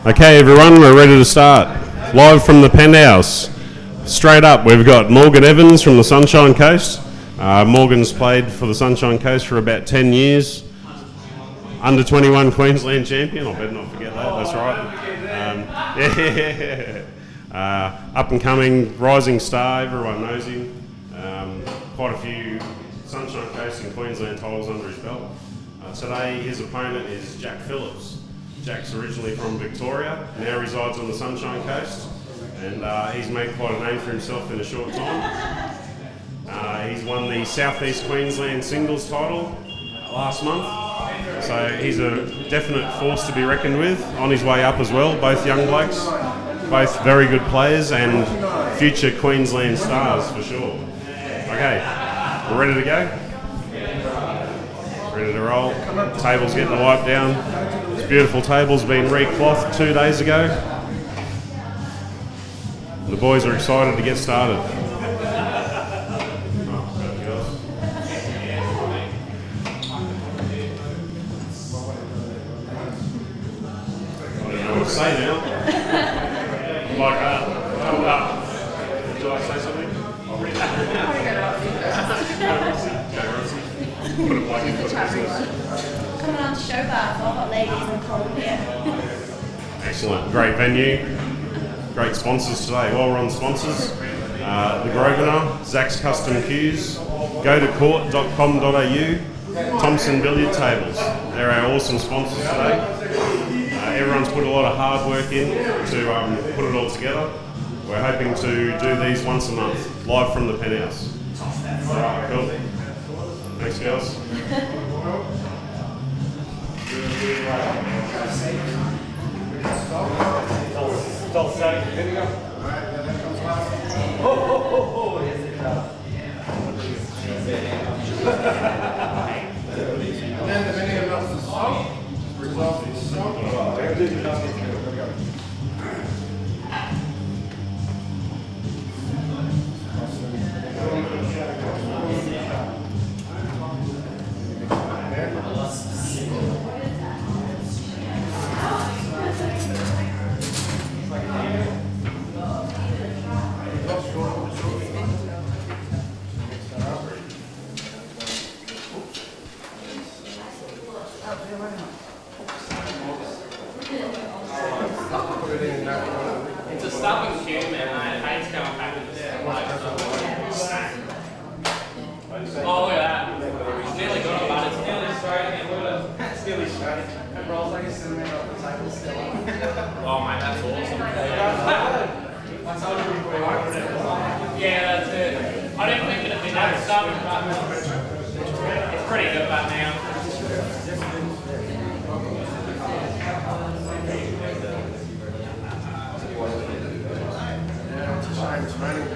Okay, everyone, we're ready to start. Live from the Penthouse. Straight up, we've got Morgan Evans from the Sunshine Coast. Morgan's played for the Sunshine Coast for about 10 years. Under 21 Queensland champion, I better not forget that, that's right. Up and coming, rising star, everyone knows him. Quite a few Sunshine Coast and Queensland titles under his belt. Today, his opponent is Jack Phillips. Jack's originally from Victoria, now resides on the Sunshine Coast, and he's made quite a name for himself in a short time. He's won the South East Queensland singles title last month, so he's a definite force to be reckoned with, on his way up as well, both young blokes, both very good players and future Queensland stars for sure. Okay, we're ready to go? Ready to roll. Table's getting wiped down. This beautiful table's been reclothed 2 days ago. The boys are excited to get started. I don't know what to say now. Like, hold up. Would you like to say something? I'll read that. Put a plug in for the business. Coming on to show bar for hot ladies and cold beer. Excellent, great venue, great sponsors today, well-run sponsors. The Grosvenor, Zach's Custom Cues, gotocourt.com.au, Thompson Billiard Tables. They're our awesome sponsors today. Everyone's put a lot of hard work in to put it all together. We're hoping to do these once a month, live from the Penthouse. Alright, cool. Thanks, girls. And the vinegar melts the salt, results in salt. It's a stubborn cue, man. I hate going back in the same place. Oh, look at that. It's nearly got it, but it's nearly straight again. Look at it. It's nearly straight. It rolls like a centimetre off the table still. Oh, mate, that's awesome. Yeah, that's it. I didn't think it'd be that stubborn, but it's pretty good right now. It's raining.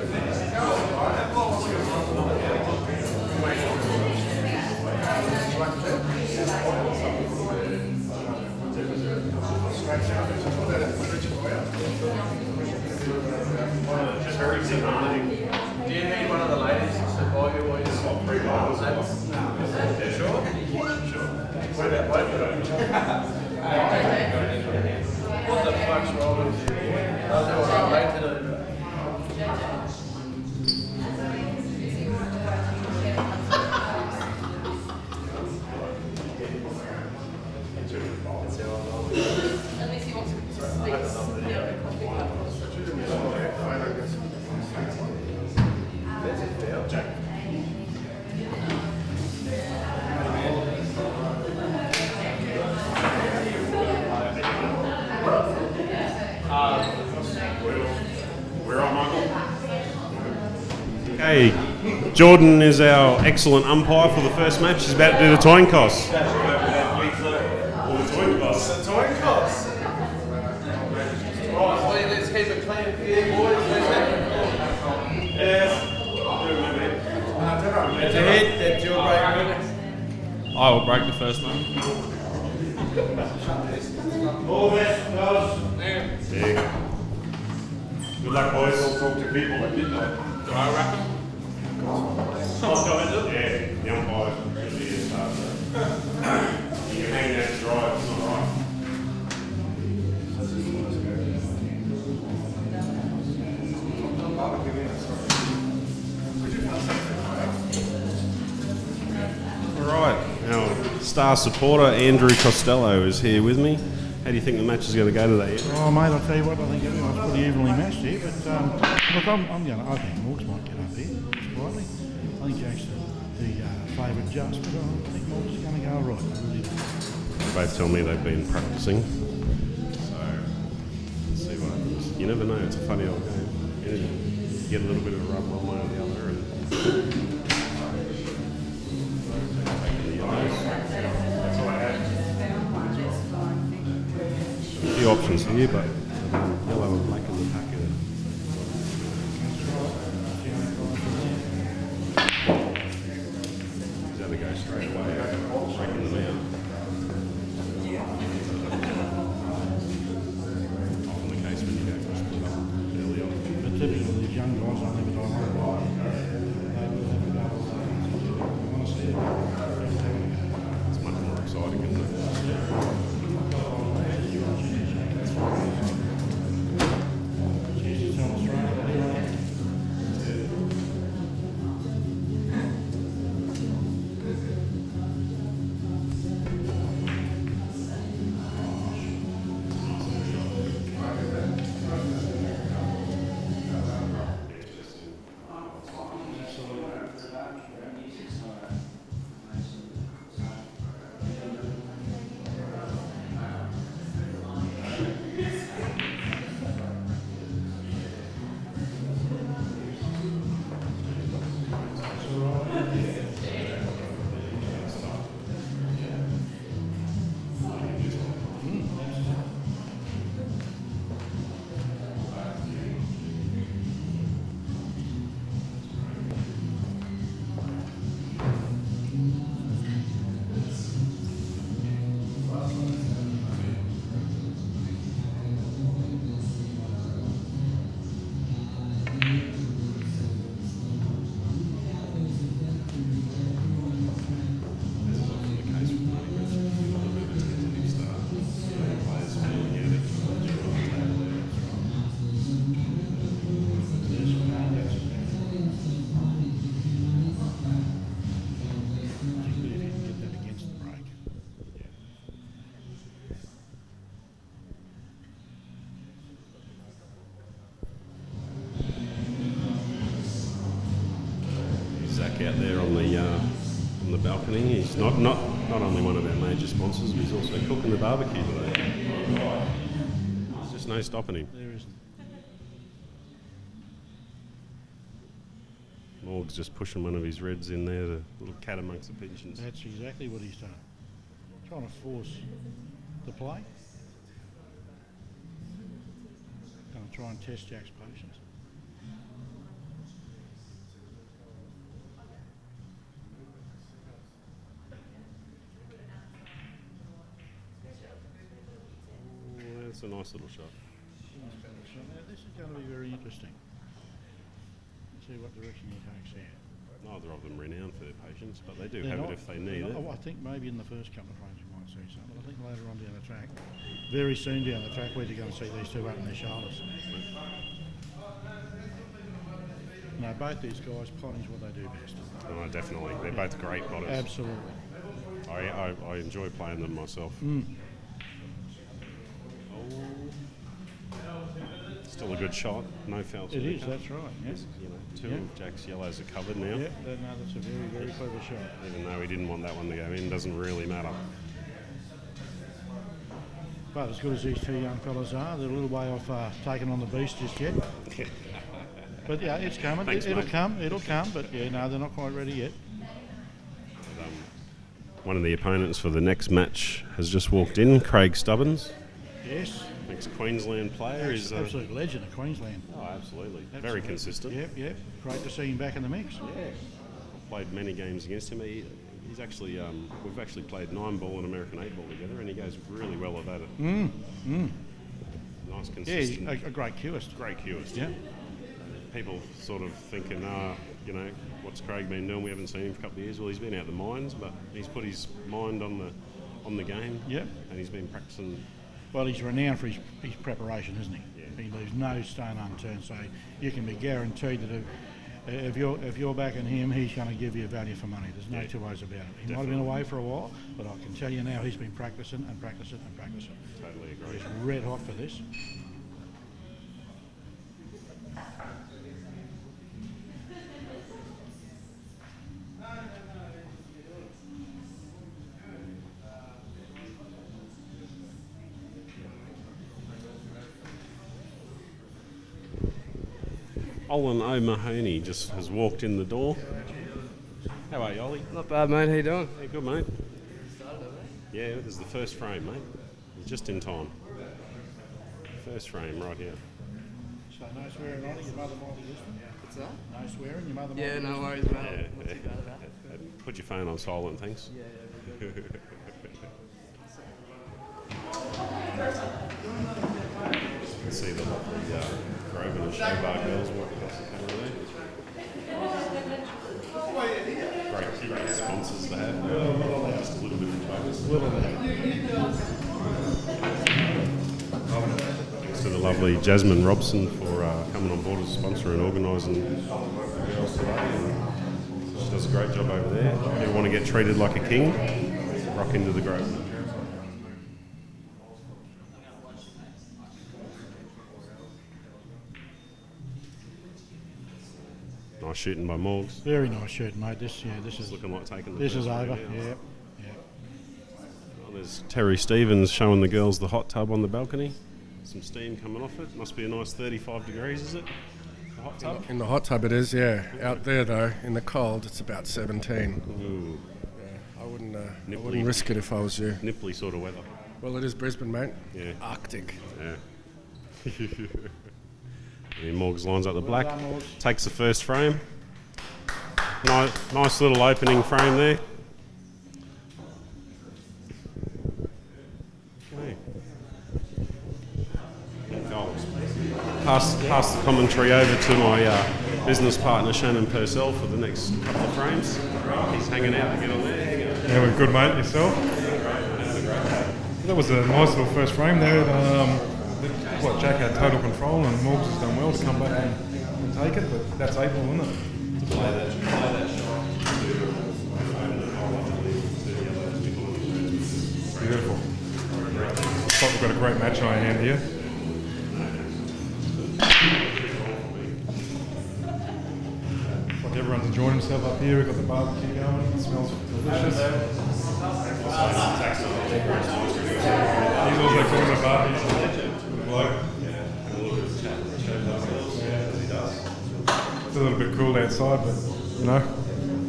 Just very demanding. Do you need one of the ladies to buy you what you've got pre-bottles? Sure? Sure. What about both of them? What the fuck's wrong with you? I'll do what I'm late to do. Okay, Jordan is our excellent umpire for the first match. He's about to do the toin toss. The toin toss. Right, let's keep it clean for you boys. Yes. It's a hit, that's your break. I will break the first one. All that goes. There you go. Good luck, boys. We'll talk to people at midnight. Do I wrap them? Yeah, the umpire should be a starter. You can hang that to dry, it's not right. star supporter Andrew Costello is here with me. How do you think the match is going to go today? Oh, mate, I'll tell you what, I think everyone's pretty evenly matched here, but look, I think Morgs might get up here, slightly. I think Jack's the favourite just, but I think Morgs is going to go all right. I really do. They both tell me they've been practicing, so let's see what happens. You never know, it's a funny old game. You get a little bit of a rub one way or the other, and that's all I had. A few options here, but yellow and black in the pack. He's had to go straight away, breaking them out. Often the case when you go for a split up early on. But typically these young guys don't have a time on. It's much more exciting, isn't it? Out there on the balcony. He's not only one of our major sponsors, but he's also cooking the barbecue today. There's just no stopping him. There isn't. Morg's just pushing one of his reds in there, the little cat amongst the pigeons. That's exactly what he's done. Trying to force the play. Going to try and test Jack's patience. It's a nice little shot. Now, this is going to be very interesting. Let's see what direction he takes here. Neither of them renowned for their patience, but they do They're have not- it if they need it. Oh, I think maybe in the first couple of frames you might see something. I think later on down the track, very soon down the track, we're going to see these two open their shoulders. No, both these guys, potting is what they do best. Oh, definitely. They're both great potters. Absolutely. I enjoy playing them myself. Still a good shot, no foul. It is, that's right. Yes. You know, two of Jack's yellows are covered now. Yeah, no, that's a very, very clever shot. Even though he didn't want that one to go in, doesn't really matter. But as good as these two young fellas are, they're a little way off taking on the beast just yet. But yeah, it's coming. Thanks, it'll mate. come. But yeah, no, they're not quite ready yet. But, one of the opponents for the next match has just walked in, Craig Stubbins. Yes. Ex-Queensland player. Is Absolute legend of Queensland. Oh, absolutely. Very consistent. Yep. Great to see him back in the mix. Yeah. I've played many games against him. He's actually, we've actually played 9-ball and American 8-ball together, and he goes really well at that. Nice, consistent. Yeah, he's a great cueist. Great cueist. Yeah. People sort of thinking, you know, what's Craig been doing? We haven't seen him for a couple of years. Well, he's been out the mines, but he's put his mind on the game. Yep. And he's been practicing. Well, he's renowned for his preparation, isn't he? Yeah. He leaves no stone unturned, so you can be guaranteed that if you're backing him, he's going to give you value for money. There's no two ways about it. He might have been away for a while, but I can tell you now he's been practicing and practicing and practicing. Totally agree. He's red hot for this. Olin O'Mahony just has walked in the door. How are you, Ollie? Not bad, mate. How you doing? Yeah, good, mate. Yeah, this is the first frame, mate. You're just in time. First frame right here. So no swearing on it, your mother might be listening. What's that? No swearing, your mother might Yeah, be no listening. worries, mate. Yeah, Not too bad at that. Put your phone on silent, thanks. Yeah, we're good. You can see the lovely Groban and Showbar girls walking across the camera there. Great sponsors to have. Just a little bit of focus. Thanks to the lovely Jasmine Robson for coming on board as a sponsor and organising the girls today. And she does a great job over there. If you want to get treated like a king, rock into the Groban. Nice shooting by Morgs. Very nice shooting, mate. This is Looking like taking the this is first over. frame now. Yeah. Well, there's Terry Stevens showing the girls the hot tub on the balcony. Some steam coming off it. Must be a nice 35 degrees, is it? The hot tub? In the hot tub it is, yeah. Out there though, in the cold, it's about 17. Ooh, I wouldn't Nipply. risk it if I was you. nipply sort of weather. Well, it is Brisbane, mate. Yeah. Arctic. Yeah. And Morgs lines up the black. done, Morgs. Takes the first frame. Nice little opening frame there. Okay. Pass the commentary over to my business partner Shannon Purcell for the next couple of frames. He's hanging out to get on there. Yeah, we're good, mate. Yourself? That was a nice little first frame there. Jack had total control and Morgs has done well to come back and take it, but that's April, isn't it? Play that shot. Beautiful. Looks like we've got a great match on our hand here. Looks like everyone's enjoying himself up here. We've got the barbecue going. It smells delicious. He's also calling the barbecue. Good bloke. It's a little bit cool outside, but you know,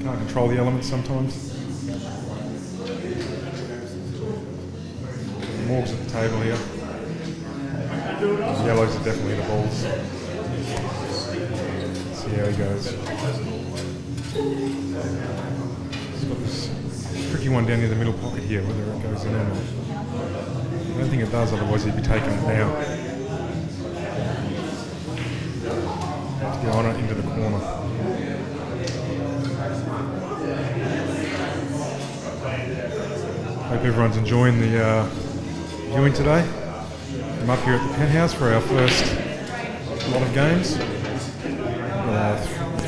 can't control the elements sometimes. Morgs at the table here. The yellows are definitely the balls. Let's see how he goes. He's got this tricky one down near the middle pocket here, whether it goes in or not. I don't think it does, otherwise he'd be taking it now. Have to go on it into the corner. Hope everyone's enjoying the viewing today. I'm up here at the Penthouse for our first lot of games.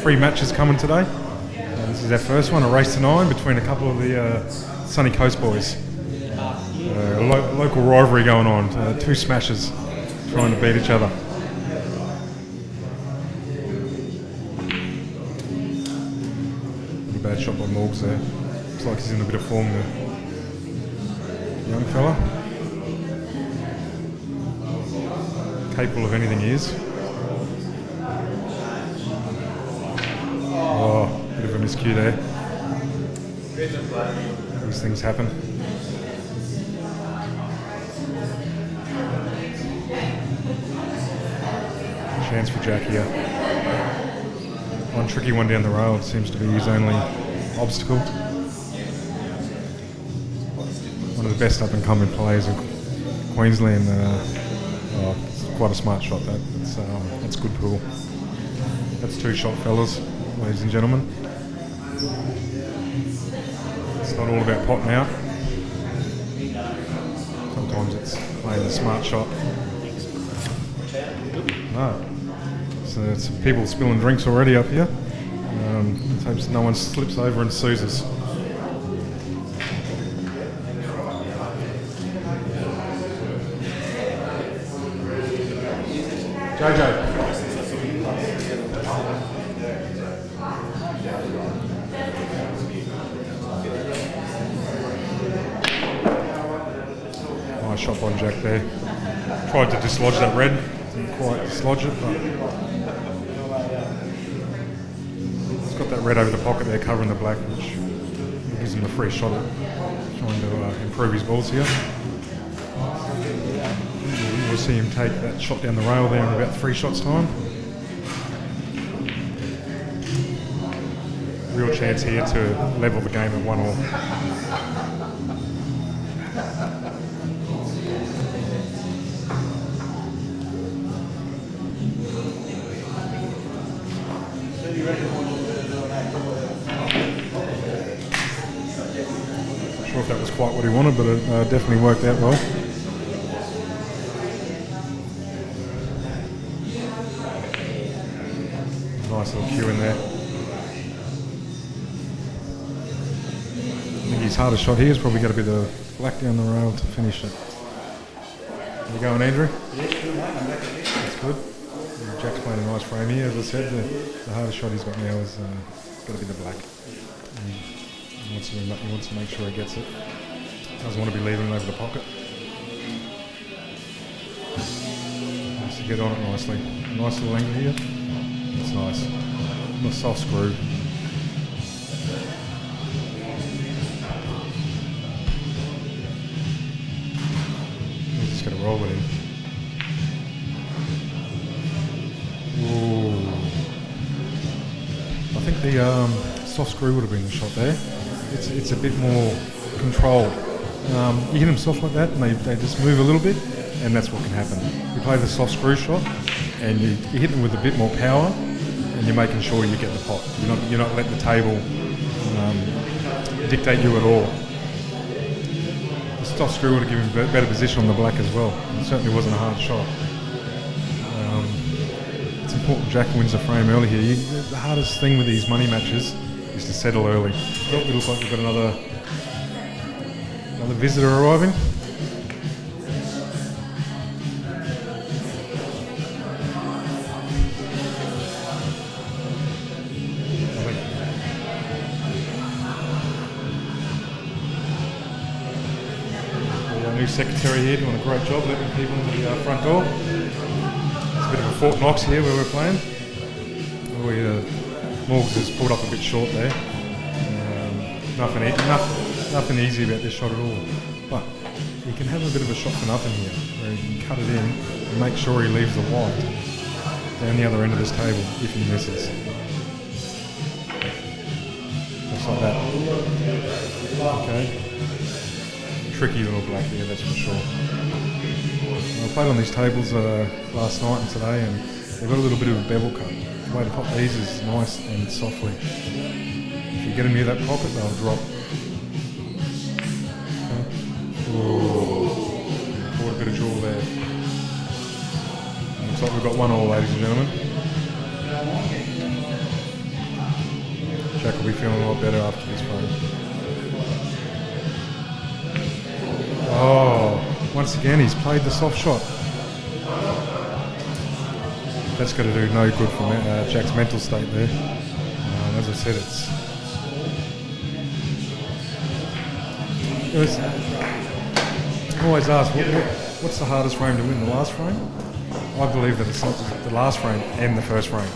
3 matches coming today. This is our first one, a race to 9 between a couple of the Sunny Coast boys. Local rivalry going on, 2 smashers trying to beat each other. Pretty bad shot by Morgs there. Looks like he's in a bit of form there. Young fella. Capable of anything he is. Oh, bit of a miscue there. These things happen. Chance for Jack here. One tricky one down the rail seems to be his only obstacle. One of the best up-and-coming players in Queensland. It's quite a smart shot, that. That's good pool. That's 2 shot, fellas, ladies and gentlemen. It's not all about potting out. Sometimes it's playing the smart shot. No. So it's people spilling drinks already up here. Let's hope no one slips over and sues us. JJ. Nice shot by Jack there. Tried to dislodge that red. Didn't quite dislodge it, but it's got that red over the pocket there covering the black, which gives him a free shot at trying to improve his balls here. We'll see him take that shot down the rail there in about 3 shots time. Real chance here to level the game at 1-1. Not sure if that was quite what he wanted, but it definitely worked out well. Nice little cue in there. I think his hardest shot here is probably got to be the black down the rail to finish it. You going, Andrew? That's good. Jack's playing a nice frame here. As I said, the hardest shot he's got now is got to be the black. He wants to make sure he gets it. Doesn't want to be leaving it over the pocket. Nice to get on it nicely. Nice little angle here. It's nice. A soft screw. He's just going to roll it in. Ooh. I think the soft screw would have been the shot there. It's a bit more controlled. You hit them soft like that and they just move a little bit, and that's what can happen. You play the soft screw shot and you hit them with a bit more power, and you're making sure you get the pot. You're not letting the table dictate you at all. The soft screw would have given him a better position on the black as well. It certainly wasn't a hard shot. It's important Jack wins the frame early here. The hardest thing with these money matches is to settle early. Oh, it looks like we've got another visitor arriving. New secretary here doing a great job letting people into the front door. It's a bit of a Fort Knox here where we're playing. Morgs has pulled up a bit short there. Nothing easy about this shot at all. But he can have a bit of a shot for nothing here, where he can cut it in and make sure he leaves the white down the other end of this table if he misses. Just like that. Okay. Tricky little black here, that's for sure. I played on these tables last night and today, and they've got a little bit of a bevel cut. The way to pop these is nice and softly. If you get them near that pocket, they'll drop. Okay. Ooh. Caught a bit of draw there. Looks like we've got 1-1, ladies and gentlemen. Jack will be feeling a lot better after this frame. Oh, once again he's played the soft shot. That's going to do no good for Jack's mental state there. As I said, I always ask, what's the hardest frame to win? The last frame? I believe that it's not the last frame and the first frame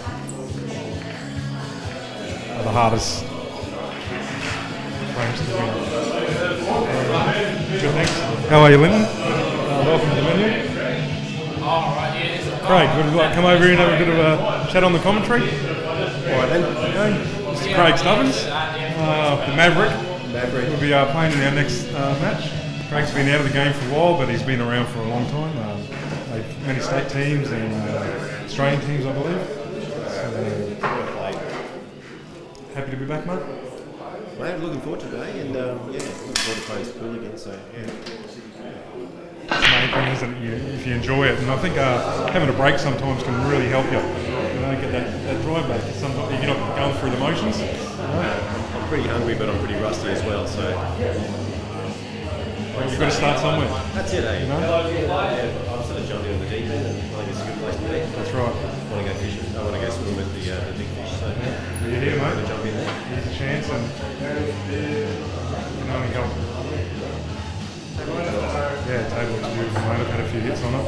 are the hardest frames to win. Good, thanks. How are you, Lyndon? Welcome to the menu. Craig, would you like to come over here and have a bit of a chat on the commentary? All right then. Okay. Mr. Craig Stubbins, the Maverick. Will be playing in our next match. Craig's been out of the game for a while, but he's been around for a long time. Played many state teams and Australian teams, I believe. So, happy to be back, mate. Mate, looking forward to today, and looking forward to playing school again. So yeah. It's the main thing, isn't it? If you enjoy it, and I think having a break sometimes can really help you. don't get that drive back. Sometimes you're not going through the motions. I'm pretty hungry, but I'm pretty rusty as well. So You've got to start somewhere. that's it, eh? You know? Yeah, I'm sort of jumping in the deep end, and I think it's a good place to be. That's right. I want to go fishing. I want to go swim with the big fish. So You're here, mate. jump in there. Here's a chance, and you can only help. Yeah, table looks beautiful, mate. I've had a few hits on it.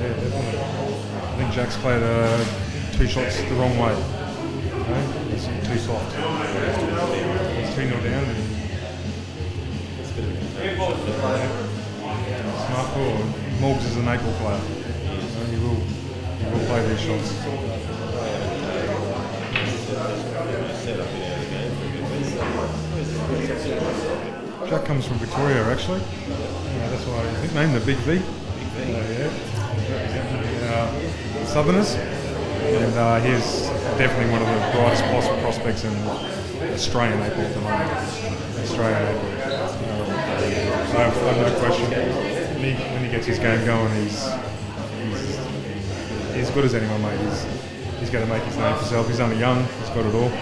Yeah, definitely. I think Jack's played 2 shots the wrong way. Okay? It's too soft. He's 2-0 down. And smart call. Morgs is an equal player. He will play these shots. Jack comes from Victoria, actually. That's why he's nicknamed the Big V. Yeah. Representing Southerners. And he's definitely one of the brightest possible prospects in Australian Apple at the moment. Australian Apple. I've no question. When he gets his game going, he's as good as anyone, mate. He's going to make his name for himself. He's only young. He's got it all. As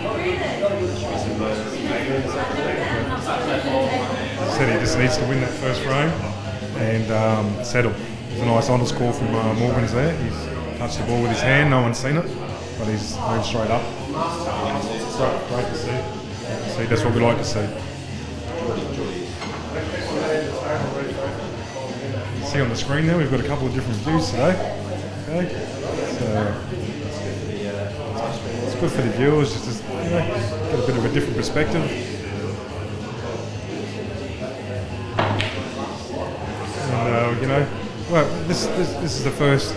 I said, he just needs to win that first frame and settle. There's a nice honest call from Morgan's there. He's touched the ball with his hand. No one's seen it, but he's moved straight up. Great to see. See, that's what we like to see. You see on the screen there, we've got a couple of different views today. Okay, so it's good for the viewers just to get a bit of a different perspective. And well, this is the first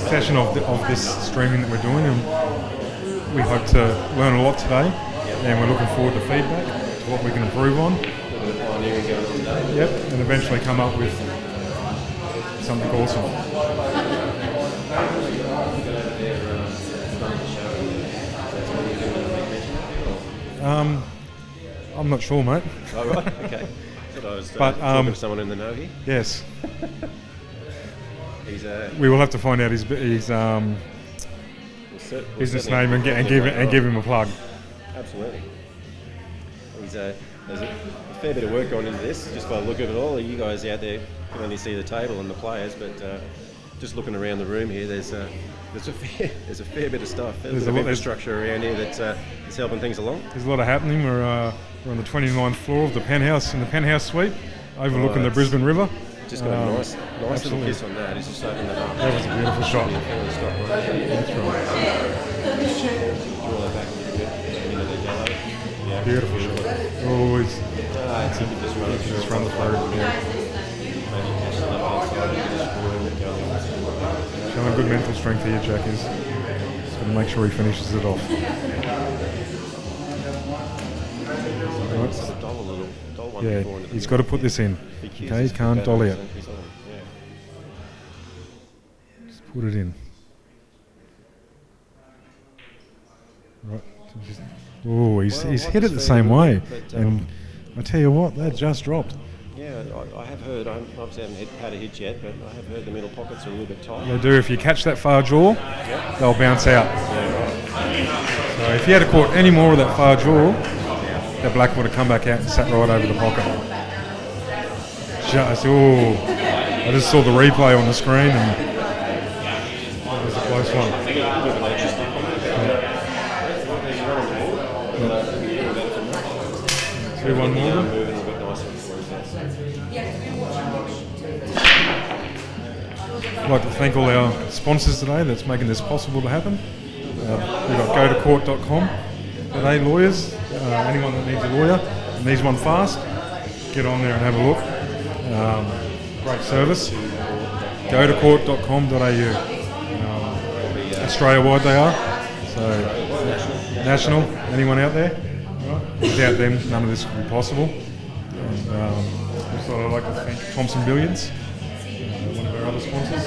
session of this streaming that we're doing, and we hope to learn a lot today. And we're looking forward to feedback, to what we can improve on. Yep, and eventually come up with something awesome. I'm not sure, mate. Oh, right, okay. I was but talking to someone in the know here. Yes. He's we will have to find out his business name and give him a plug. Absolutely. There's a fair bit of work going into this, just by the look of it all. You guys out there can only see the table and the players, but just looking around the room here, there's a fair bit of stuff. There's a bit of infrastructure around here that's helping things along. There's a lot happening. We're on the 29th floor of the Penthouse, in the Penthouse suite, overlooking the Brisbane River. Just got a nice little kiss on that. He's just opened that up. That was a beautiful shot. That's right. Draw that back a little bit into the yellow. Yeah. Beautiful shot. Always. I think you just run it through. Just run the through. Yeah. Maybe catch the left hand side and just roll it going. Showing good mental strength here, Jack is. Just got to make sure he finishes it off. Yeah, he's got to put this in. Okay, he can't dolly it. Just put it in. Right. Oh, he's hit it the same way. And I tell you what, that just dropped. Yeah, I have heard. I obviously haven't had a hit yet, but I have heard the middle pockets are a little bit tight. They do. If you catch that far jaw, they'll bounce out. So if you had caught any more of that far jaw, that black would have come back out and sat right over the pocket. I just saw the replay on the screen, and that was a close one. 2-1 Morgan. I'd like to thank all our sponsors today that's making this possible to happen. We've got gotocourt.com.au lawyers. Anyone that needs a lawyer and needs one fast, get on there and have a look. Great service. Gotocourt.com.au. Australia-wide they are. So national. Anyone out there? Without them, none of this would be possible. And also I'd like to thank Thompson Billiards, one of our other sponsors.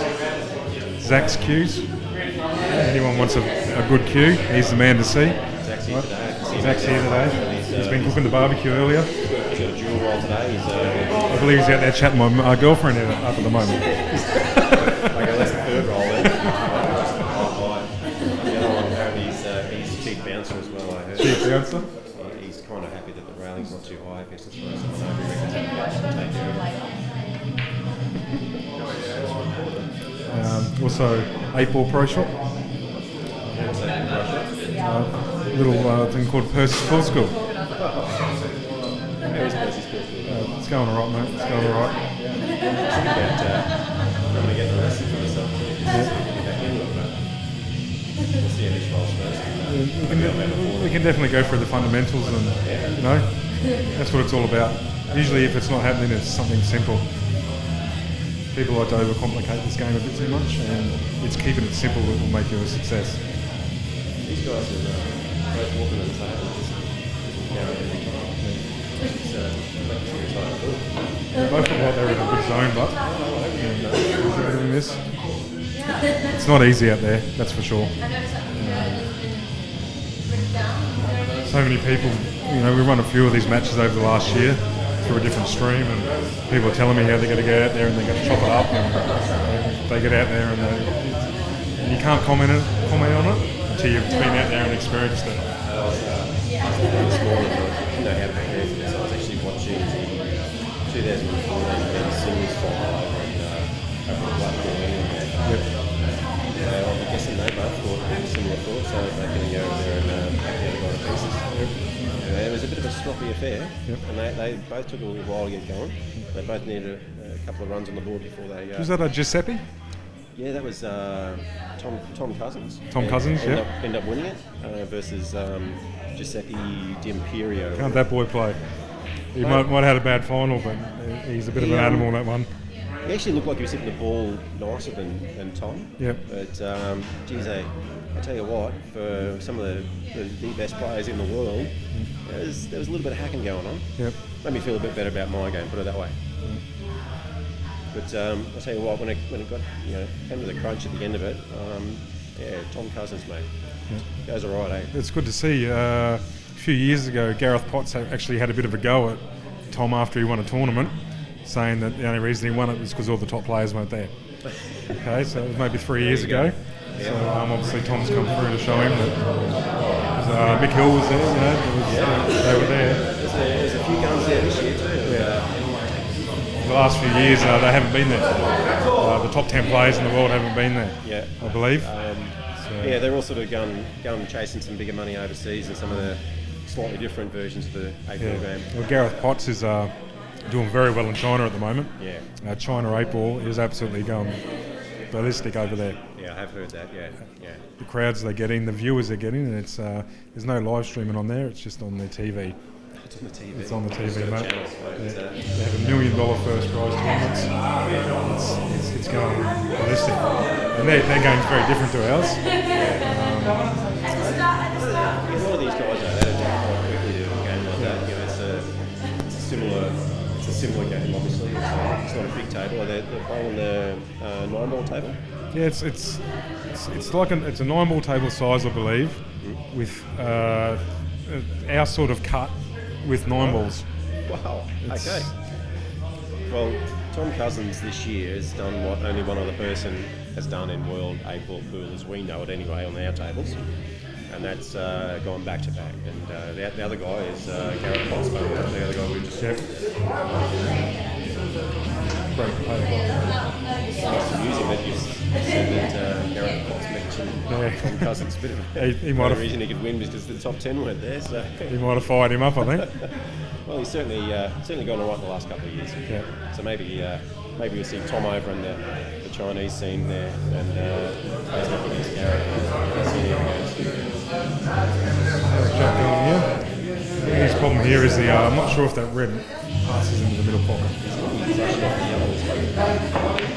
Zach's Cues. Anyone wants a good cue, he's the man to see. Zach's here today. Zach's here today. He's been cooking the barbecue earlier. He's got a dual role today. He's, I believe he's out there chatting with my girlfriend up at the moment. okay, that's the third role then. The other one, apparently, he's chief bouncer as well, I heard. Chief bouncer? He's kind of happy that the railing's not too high. If it's just throw someone over, he reckons he'll be able to take care of it. Also, 8-Ball Pro Shop. What's that, Pro Shop? Little thing called Percy's Pool School. How is Percy's Pool School? It's going alright, mate. It's going alright. I'm going to get the lesson for myself. We'll see how this rolls first. We can definitely go through the fundamentals, and you know, that's what it's all about. Usually, if it's not happening, it's something simple. People like to overcomplicate this game a bit too much, and it's keeping it simple that will make you a success. These guys are both walking on the table, just down every time. It's making sure it's hard to do. Both look like they're in a good zone, but doing this. It's not easy out there, that's for sure. So many people, you know, we run a few of these matches over the last year through a different stream, and people are telling me how they're going to go out there and they're going to chop it up, and they get out there and you can't comment on it until you've been out there and experienced it. This morning, I didn't know how to prepare for this. I was actually watching the 2014 series final over in Blackpool, England. I'm guessing they both thought similar thoughts, so they're going to go over there and take the other guy to pieces. It was a bit of a sloppy affair, and they both took a little while to get going. They both needed a couple of runs on the board before they... Was that a Giuseppe? Yeah, that was Tom Cousins. Tom Cousins, yeah. Ended up winning it versus Giuseppe D'Imperio. Can't that boy play? He might have had a bad final, but he's a bit of an animal, that one. He actually looked like he was hitting the ball nicer than Tom. Yeah. But, geez, I tell you what, for some of the best players in the world, there was a little bit of hacking going on. Yep. Made me feel a bit better about my game, put it that way. But I tell you what, when it got, came to the crunch at the end of it, Tom Cousins, mate, goes all right, eh? It's good to see. A few years ago, Gareth Potts actually had a bit of a go at Tom after he won a tournament, saying that the only reason he won it was because all the top players weren't there. Okay, so it was maybe 3 years ago. So obviously Tom's come through to show him that Mick Hill was there, they were there. There's a few guns there this year too. The last few years they haven't been there. The top 10 players in the world haven't been there, I believe. Yeah, they're all sort of going chasing some bigger money overseas and some of the slightly different versions of the 8-ball game. Well, Gareth Potts is doing very well in China at the moment. Yeah. China 8-ball is absolutely going ballistic over there. Yeah, I have heard that, yeah. The crowds they're getting, the viewers they're getting, and it's there's no live streaming on there, it's just on their TV. It's on the TV. It's on the TV, mate. Channels, They have $1 million first prize tournaments. It's going ballistic. And their game's very different to ours. A lot of these guys they adapt quite quickly to a game like that. It's a similar game, obviously. It's not a big table. They're playing on the 9-ball table. Yeah, it's like it's a 9-ball table size, I believe, with our sort of cut with 9 balls. Wow. Okay. Well, Tom Cousins this year has done what only one other person has done in World 8-ball pool, as we know it anyway, on our tables. And that's gone back to back. And the other guy is Gareth Potts, the other guy we just said. Great It's amusing that you said that Gareth Potts mentioned Tom Cousins. A bit of he might have, reason he could win because the top 10 weren't there. So he might have fired him up, I think. Well, he's certainly gone all right the last couple of years. Yeah. So maybe we'll see Tom over in the Chinese scene there, and plays up against Gareth. See how he goes. His problem here is I'm not sure if that red passes into the middle pocket.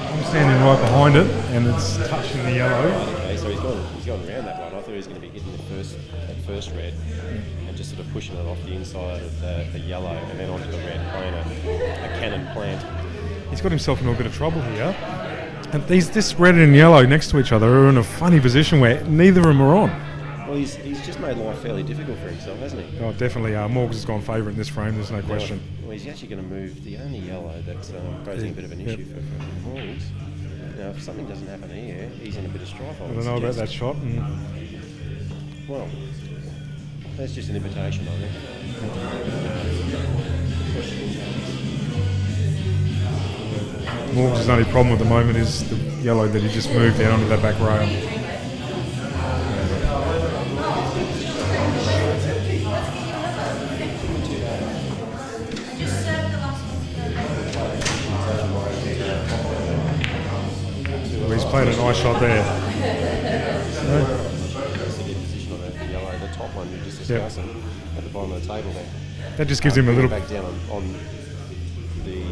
I'm standing right behind it, and it's touching the yellow. Okay, so he's gone around that one. I thought he was going to be hitting that first red, and just sort of pushing it off the inside of the yellow, and then onto the red, playing a cannon plant. He's got himself into a bit of trouble here. And this red and yellow next to each other are in a funny position where neither of them are on. Well, he's just made life fairly difficult for himself, hasn't he? Oh, definitely. Morgs has gone favourite in this frame, there's no question. Well, he's actually going to move the only yellow that's posing a bit of an issue for Morgs. Now, if something doesn't happen here, he's in a bit of strife. I don't know about that shot. Well, that's just an invitation, I think. Morgs' only problem at the moment is the yellow that he just moved down onto that back rail. Well, he's played a nice shot there. Position on the yellow, the top one you're just discussing at the bottom of the table there. That just gives him a little back down on the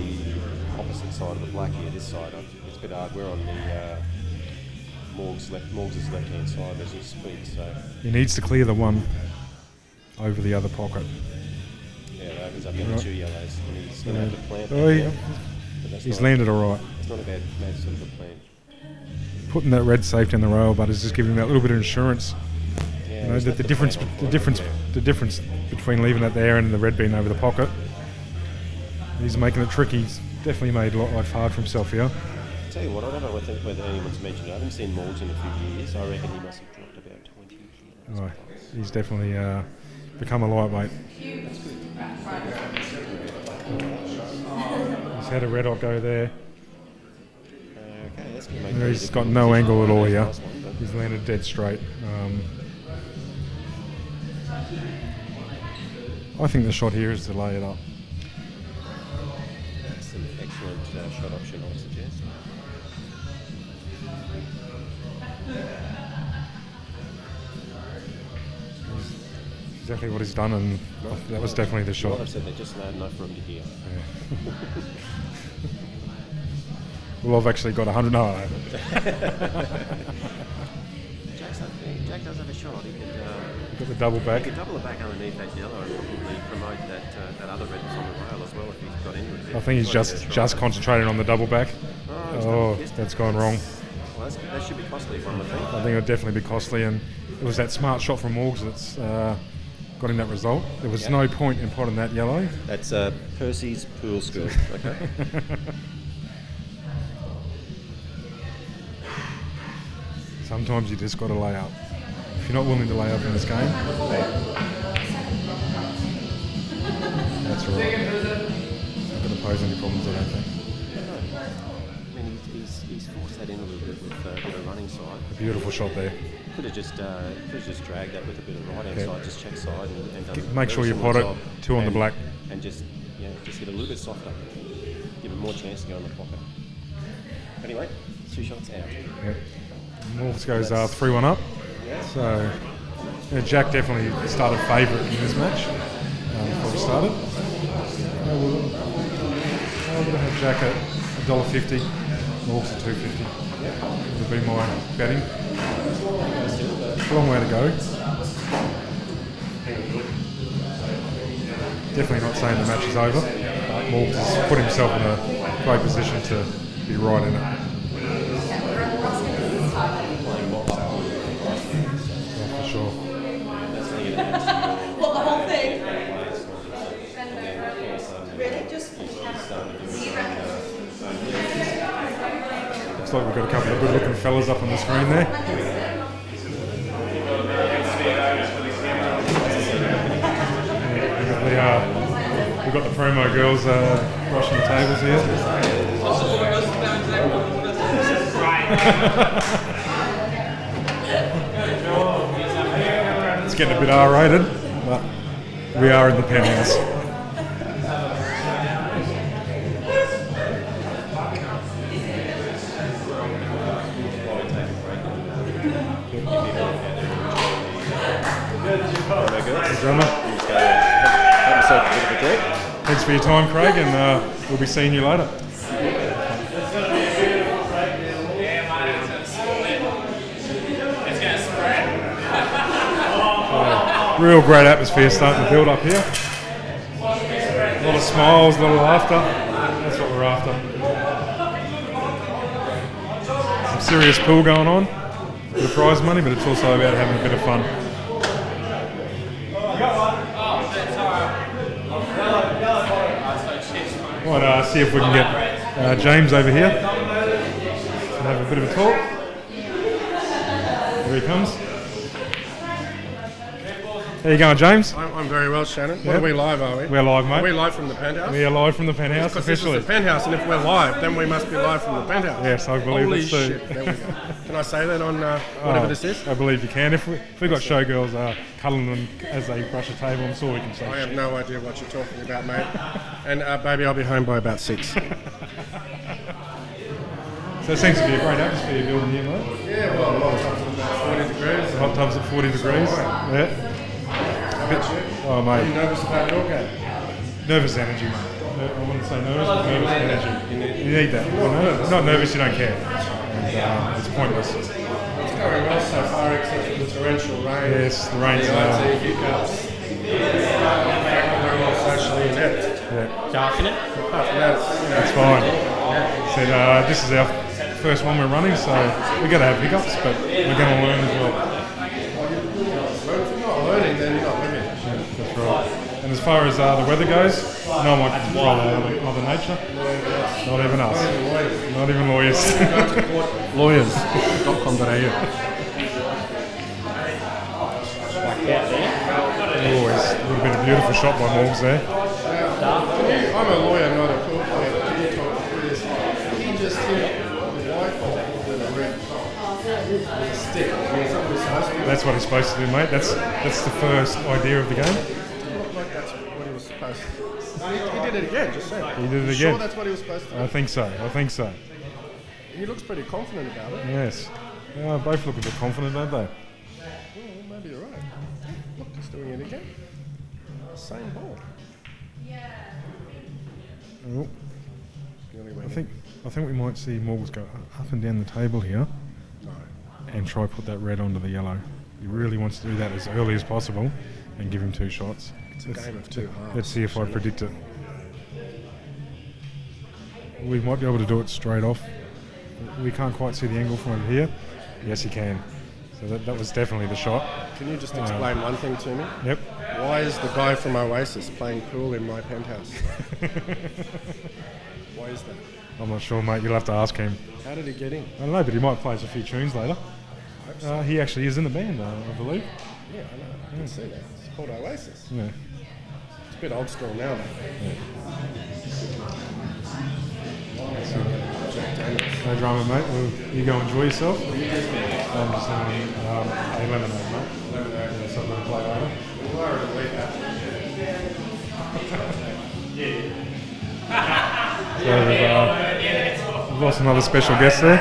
opposite side of the black here. This side, it's a bit hard. We're on the Morgs' left-hand side as we speak. So he needs to clear the one over the other pocket. yeah, that opens up the other two yellows. And he's going to have to plant. He's landed all right. It's not a bad sort of a plan. Putting that red safety in the rail, but it's just giving him that little bit of insurance. Yeah, You know, the difference between leaving that there and the red being over the pocket. He's making it tricky. He's definitely made life hard for himself here. I'll tell you what, I don't know whether anyone's mentioned it. I haven't seen Morgs in a few years. I reckon he must have dropped about 20 kilos. Right. He's definitely become a lightweight. He's had a red hot go there. Okay, that's going to make He's got no angle at all here. He's landed dead straight. I think the shot here is to lay it up. That's an excellent shot option, I would suggest. Exactly what he's done, and that was definitely the shot. What I've said, they're just loud enough for him to hear. Yeah. Well, I've actually got 100. No, I haven't. Jack does have a shot. He could Got the double back. he could double it back underneath that yellow and probably promote that other red that's on the rail as well if he's got into it. I think he's just concentrating on the double back. Oh, that's gone wrong. Well, that should be costly for him, I think. I think it would definitely be costly, and it was that smart shot from Morgs that's got him that result. There was no point in potting that yellow. That's Percy's pool school. Okay. Sometimes you just got to lay up. If you're not willing to lay up in this game, that's right. Not going to pose any problems, I don't think. I mean, he's forced that in a little bit with a bit of running side. A beautiful shot there. Could have just dragged that with a bit of right hand side, just check side and done Make sure you pot it, two on the black. And just just get a little bit softer. Give him more chance to go in the pocket. Anyway, 2 shots out. Yep. Morgs goes 3-1 up. So Jack definitely started favourite in this match before we started. We're going to have Jack at $1.50, Morgs at $2.50. Would be my betting. A long way to go. Definitely not saying the match is over. Morgs has put himself in a great position to be right in it. Yeah, for sure. What, the whole thing? Really? Just Looks like we've got a couple of good looking fellas up on the screen there. We've got the promo girls brushing the tables here. It's getting a bit R-rated, but we are in the penthouse. Thanks for your time, Craig, and we'll be seeing you later. Real great atmosphere starting to build up here. A lot of smiles, a lot of laughter. That's what we're after. Some serious pool going on. A bit of prize money, but it's also about having a bit of fun. Might see if we can get James over here to have a bit of a talk. Here he comes. How you going, James? I'm very well, Shannon. What Yep. are we live, are we? We're live, mate. Are we live from the Penthouse? We are live from the Penthouse Because this is officially. the Penthouse, and if we're live, then we must be live from the Penthouse. Yes, I believe Holy that's so. shit, there we go. Can I say that on whatever this is? I believe you can. If we've got showgirls cuddling them as they brush a table, I'm sure we can say I have shit. no idea what you're talking about, mate. And baby, I'll be home by about 6. So it seems to be a great atmosphere building here, mate. Yeah, well, a lot of times it's about 40 degrees. The hot tub's at 40 degrees. Yeah. How about you? Oh, Are you mate. nervous about your game? Nervous energy, mate. I wouldn't say nervous, but nervous energy. You need that. Not nervous, you don't care. And it's pointless. It's going well so far, except for the torrential rain. Yes, the rain's The IT hiccups. Very well socially inept. Yeah, Darken it. Apart from that, that's fine. Said this is our first one we're running, so we're going to have hiccups, but we're going to learn as well. if you're not learning, then you're not living. That's right. And as far as the weather goes, no one can control Mother Nature. Not even us. Not even lawyers. Lawyers.com.au. Always a little bit of beautiful shot by Morgs there. I'm a lawyer, not a court player. Can you talk through this? He just hit the white ball with a red with a stick. I mean, is that what he's supposed to do? That's what he's supposed to do, mate. That's the first idea of the game. It looked like that's what he was supposed to do. He did it again, just saying. He did it You again. Sure, that's what he was supposed to do. I think so. I think so. He looks pretty confident about it. Yes. Both look a bit confident, don't they? Well, maybe you're right. Look, he's doing it again. Same ball. Oh, Nearly I went think we might see Morgs go up and down the table here in. No. and try put that red onto the yellow. He really wants to do that as early as possible and give him 2 shots. It's a game of 2 halves. Let's see if I predict it. We might be able to do it straight off. We can't quite see the angle from over here. Yes, he can. So that was definitely the shot. Can you just explain one thing to me? Yep. Why is the guy from Oasis playing pool in my penthouse? Why is that? I'm not sure, mate. You'll have to ask him. How did he get in? I don't know, but he might play us a few tunes later. He actually is in the band, I believe. Yeah, I know. I can see that. It's called Oasis. Yeah. It's a bit old school now, though. No drama, mate. Well, you go enjoy yourself. I'm just having a lemonade, mate. Lemonade. Yeah, something to play later. So we've lost another special guest there.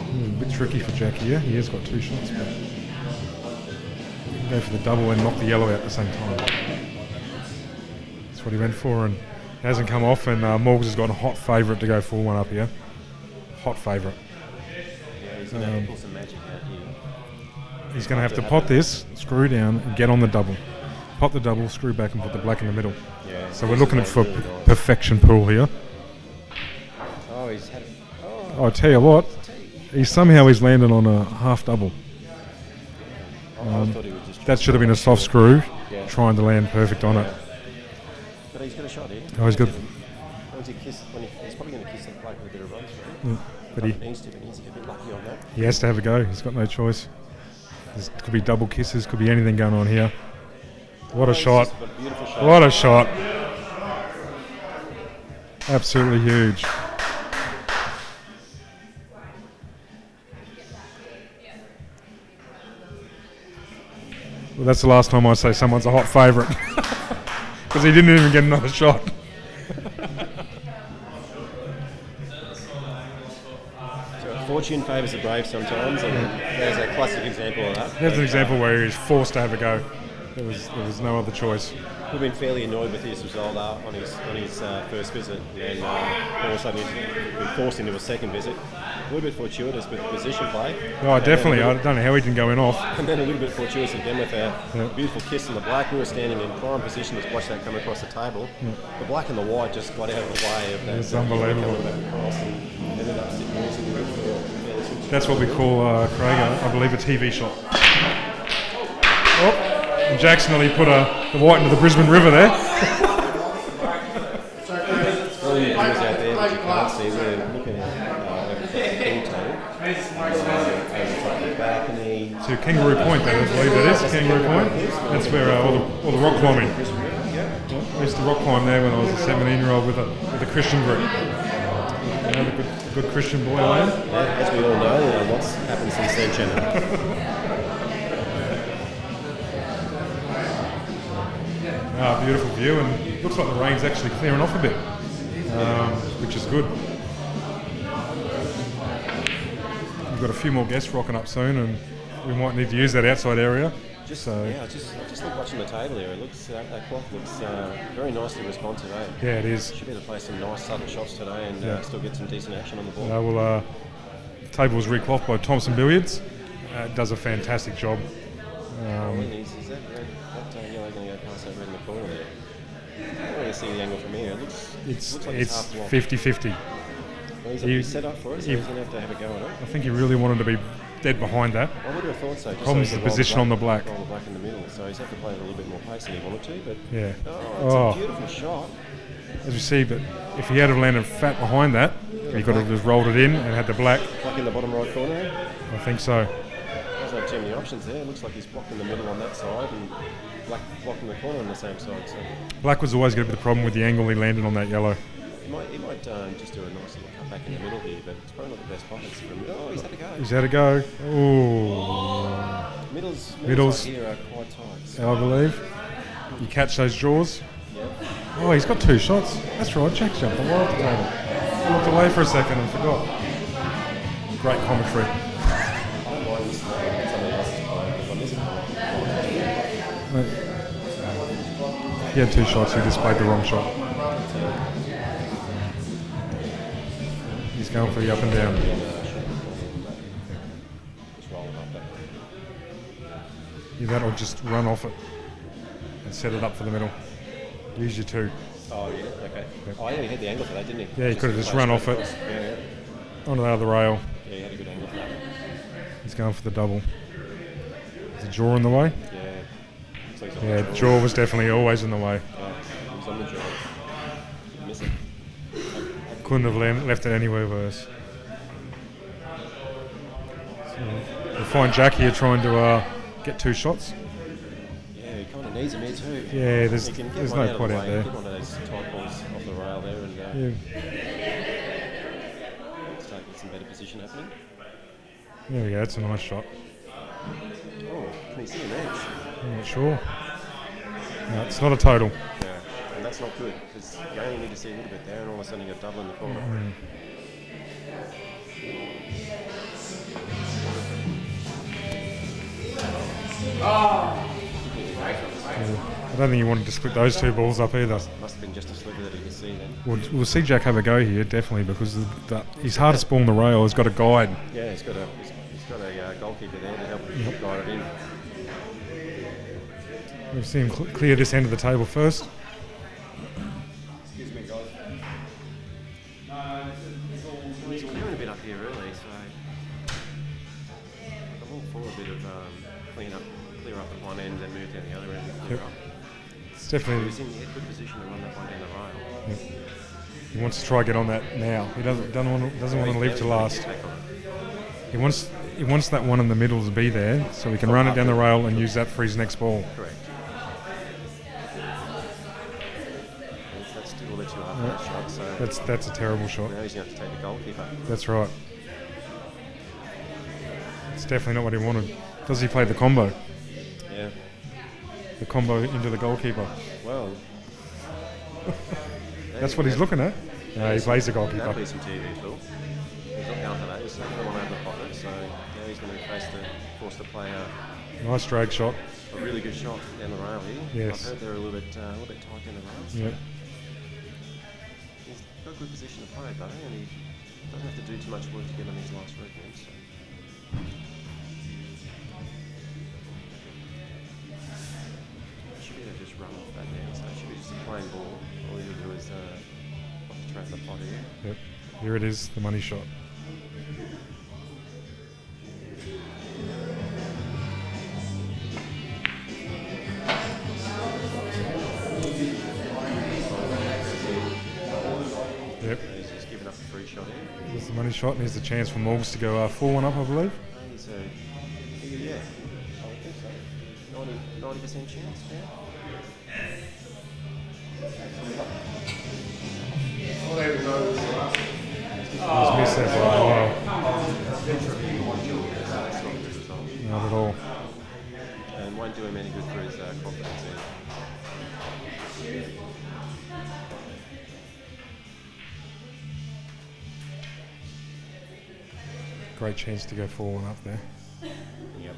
A bit tricky for Jack here. He has got 2 shots, but he can go for the double and knock the yellow out at the same time. That's what he went for, and it hasn't come off. And Morgs has got a hot favourite to go 4-1 up here. Hot favourite. He's going to have to pull some magic out here. He's going to have to pot this, screw down, and get on the double. Pot the double, screw back, and put the black in the middle. Yeah, So we're looking for perfection pool here. Oh, he's had. I tell you what, he's landed on a half double. I thought he would just. That should have been a soft screw, Yeah. trying to land perfect on it. But he's got a shot here. Oh, he's good. He's probably going to kiss the black with a bit of runs for him. But He needs to be a bit lucky on that. he has to have a go. He's got no choice. There could be double kisses, could be anything going on here. What a shot. He's got a beautiful shot. What a shot. Absolutely huge. Well, that's the last time I say someone's a hot favourite. Because he didn't even get another shot. Fortune favours the brave sometimes, and there's a classic example of that. There's an example where he was forced to have a go. There was no other choice. We've been fairly annoyed with his result on his first visit, and all of a sudden he's been forced into a second visit. A little bit fortuitous with the position play. Oh, definitely. I don't know how he didn't go in off. And then a little bit fortuitous again with a beautiful kiss in the black. We were standing in prime position to watch that come across the table. The black and the white just got out of the way of that. It's unbelievable. Coming back across and ended up sitting there in the midfield. That's what we call, Craig, I believe, a TV shot. Oh. And Jack's nearly put the white into the Brisbane River there. All the viewers out there that you can't see, we're looking at the pool table. Over the balcony. To Kangaroo Point, I believe that is Kangaroo Point. That's where all the rock climbing. I used to rock climb there when I was a 17-year-old with a Christian group. You know, the good Christian boy I am. Yeah, as we all know, lots happened since then, Shannon. Beautiful view, and looks like the rain's actually clearing off a bit, which is good. We've got a few more guests rocking up soon, and we might need to use that outside area. I just look watching the table there. It looks that cloth looks very nicely responsive. Eh? Yeah, it is. Should be able to play some nice subtle shots today and still get some decent action on the ball. The table was reclothed by Thompson Billiards. It does a fantastic job. Is that red? That yellow going to go past that red in the corner there? I don't really see the angle from here. It looks like it's half blocked. 50-50. Well, he's set up for it, so he's going to have a go at it. I think he really wanted to be dead behind that. I would have thought so. Problem's the position on the black. Roll the black in the middle, so he's had to play a little bit more pace than he wanted to. But yeah. It's a beautiful shot. As you see, but if he had have landed fat behind that, he could have just rolled it in and had the black. Black in the bottom right corner. I think so. Doesn't have too many options there. It looks like he's blocked in the middle on that side and black blocked in the corner on the same side. So black was always going to be the problem with the angle he landed on that yellow. He might just do a nice little cut back in the middle here, but it's probably not the best pockets for him. Oh, he's had to go. He's had to go. Ooh. Middles here are quite tight. So. I believe. You catch those jaws. Yep. Oh, he's got 2 shots. That's right, Jack jumped a while off the table. I looked away for a second and forgot. Great commentary. I don't mind this somebody else's play, but on this one. He had 2 shots, he just played the wrong shot. He's going for the up and down. Yeah, that'll just run off it and set it up for the middle. Use your 2. Oh, yeah, okay. Yep. Oh, yeah, he had the angle for that, didn't he? Yeah, he could have just run off it onto the other rail. Yeah, he had a good angle for that. He's going for the double. Is the jaw in the way? Yeah. Like yeah, jaw was definitely always in the way. Yeah, he was on the jaw. Didn't miss it. Couldn't have left it anywhere worse. So we'll find Jack here trying to get 2 shots. Yeah, he kind of needs him here too. Yeah, there's no point out there. Get one of those tight balls off the rail there and start getting some better position happening. There we go, that's a nice shot. Oh, can you see an edge? I'm not sure. No, it's not a total. Yeah, and that's not good because you only need to see a little bit there and all of a sudden you got double in the corner. I don't think he wanted to split those 2 balls up either. Must have been just a sliver that he could see then. We'll see Jack have a go here, definitely, because his hardest ball on the rail has got a guide. Yeah, he's got a goalkeeper there to help guide it in. We'll see him clear this end of the table first. Excuse me, guys. He's clearing a bit up here early, so I'm all for a bit of clear up at one end and move down the other end and clear up. It's definitely. He's in a good position to run that one down the rail. Yep. He wants to try get on that now. He doesn't want to leave to last. He wants that one in the middle to be there, so he can run it down the rail and use that for his next ball. Correct. That's still let you have that shot. So that's a terrible shot. Now he's going to have to take the goalkeeper. That's right. It's definitely not what he wanted. Does he play the combo? Yeah. The combo into the goalkeeper. Well. That's what he's looking at. No, he plays the goalkeeper. That'll be some TV, Phil. He's not down to that. He's not going to want to have the pocket, so now he's going to be forced to play a nice drag shot. A really good shot down the rail here. Yes. I've heard they're a little bit tight down the rails. Yep. He's got a good position to play though, and he doesn't have to do too much work to get on his last record. So. Should be able to just run off that now, so it should be just a plain ball. All you do is trap the pot here. Yep. Here it is, the money shot. money shot, and here's the chance for Morgs to go 4-1 up, I believe. So, yeah, I would think so. 90% chance, yeah. All they would know is He's missed that by a while. Not at all. And won't do him any good for his confidence either. Great chance to go 4-1 up there. Yep.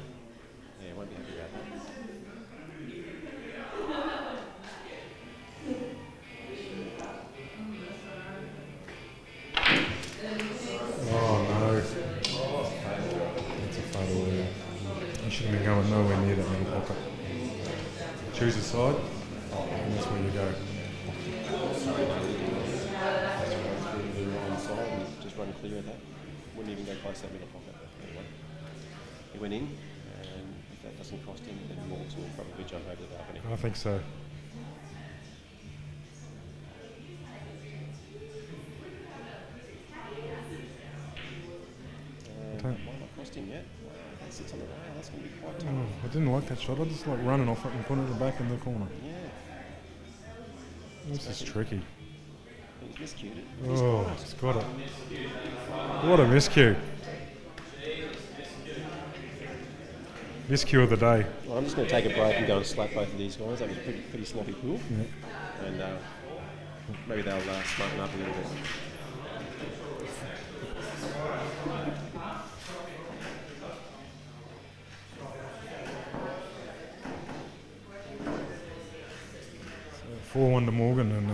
Yeah, won't be happy about that. Oh no. That's a fatal there. He should have been going nowhere near that middle pocket. Choose a side, and that's where you go. Just run clear of that. Wouldn't even go close to that middle pocket, but anyway. He went in, and if that doesn't cost him, then Morgs will probably jump over the balcony. I think so. Might not cost him yet. Wow, that sits on the rail. That's going to be quite tough. I didn't like that shot. I just like running off it and putting it back in the corner. Yeah. This is tricky. He's miscued it. Oh, he's got it. What a miscue. Miscue of the day. Well, I'm just going to take a break and go and slap both of these guys. That was a pretty sloppy pool. Yeah. And maybe they'll smarten up a little bit. So 4-1 to Morgan, and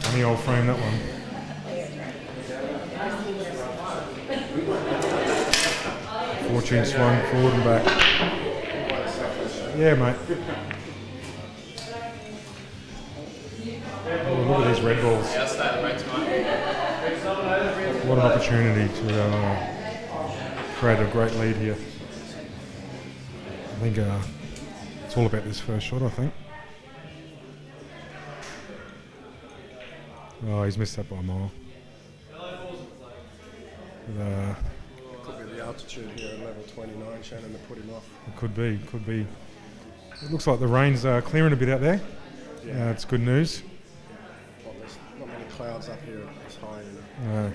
funny old frame that one. Fortune swung forward and back. Yeah, mate. Oh, look at these red balls. What an opportunity to create a great lead here. I think it's all about this first shot, I think. Oh, he's missed that by a mile. But, could be the altitude here at level 29, Shannon, to put him off. it could be, It looks like the rain's clearing a bit out there. Yeah. It's good news. Well, there's not many clouds up here this high. You know.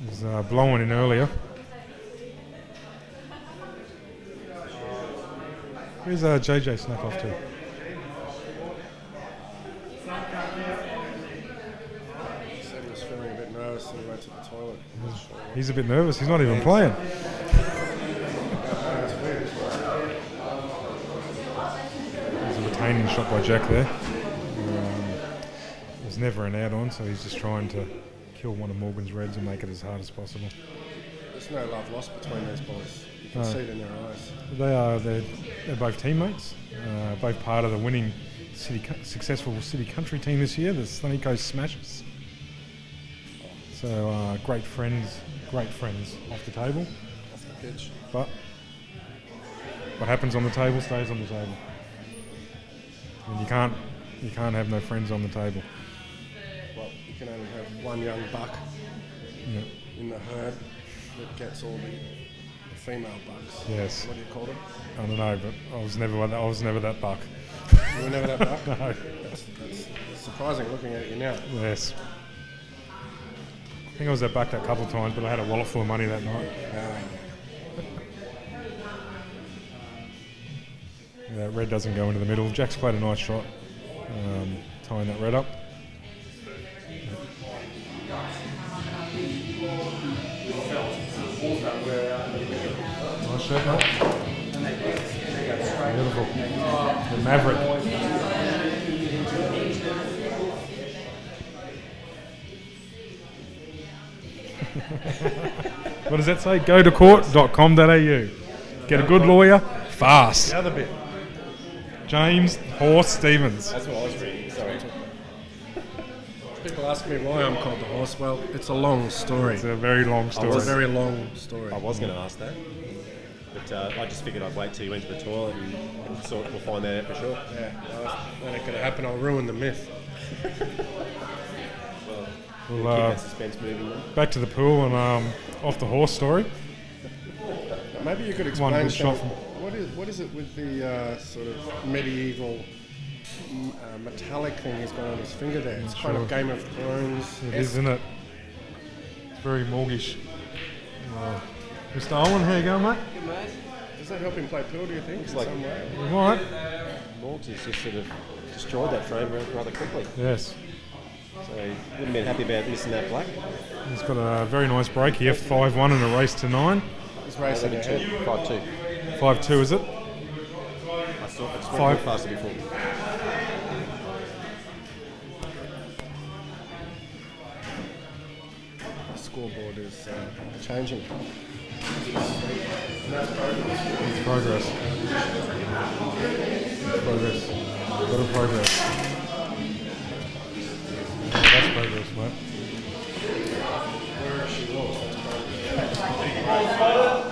It was blowing in earlier. Where's JJ snuck off to? He said he was feeling a bit nervous and he went to the toilet. He's a bit nervous. He's not even playing. There's a retaining shot by Jack there. There's never an out on, so he's just trying to kill one of Morgan's reds and make it as hard as possible. There's no love lost between those boys. You can see it in their eyes. They're both teammates, both part of the winning successful city country team this year, the Sunny Coast Smashers. So great friends off the table. Off the pitch. But what happens on the table stays on the table. And you can't have no friends on the table. Well, you can only have one young buck in the herd that gets all the female bucks. Yes. What do you call them? I don't know, but I was never that buck. You were never that buck? No. That's surprising looking at you now. Yes. I think I was that buck that couple of times, but I had a wallet full of money that night. That red doesn't go into the middle. Jack's played a nice shot, tying that red up. Nice shot, mate. Beautiful. The Maverick. What does that say? Go to court.com.au. Get a good lawyer fast. The other bit. James Horse Stevens. That's what I was reading. Sorry. People ask me why I'm called the horse. Well, it's a long story. It's a very long story. It's a very long story. I was going to ask that, but I just figured I'd wait till you went to the toilet and sort of we'll find that out for sure. Yeah, well, that ain't going to happen. I'll ruin the myth. Well, We'll, Keep that suspense moving then. back to the pool and off the horse story. Maybe you could One explain good shot something. What is it with the sort of medieval metallic thing he's got on his finger there? It's kind of Game of Thrones. It is, isn't it? It's very mortgage. Mr. Owen, how you going, mate? Does that help him play pool, do you think? It's like some way? You all right? Morgs has just sort of destroyed that frame rather quickly. Yes. So he wouldn't have been happy about missing that black. He's got a very nice break here, 5-1 in a race to 9. He's racing ahead. 5-2. 5-2, is it? I saw it 5 faster before. The scoreboard is changing. It's progress. It's progress. A lot of progress. Oh, that's progress, mate. Where she was, that's progress.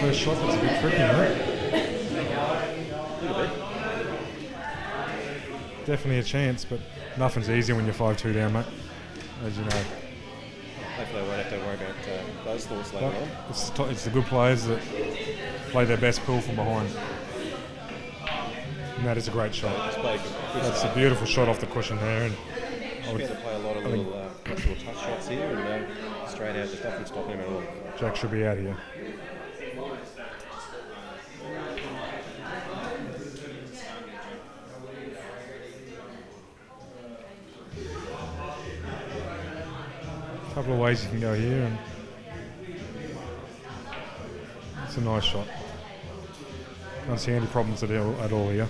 First shot, that's a bit tricky, right? Definitely a chance, but nothing's easy when you're 5-2 down, mate. As you know. Hopefully I won't have to worry about those thoughts later on. It's the good players that play their best pool from behind. And that is a great shot. That's a beautiful shot off the cushion there. And I would play a lot of little touch shots here and straight out. There's nothing stopping him at all. Jack should be out here. A couple of ways you can go here, and it's a nice shot. Don't see any problems at all here.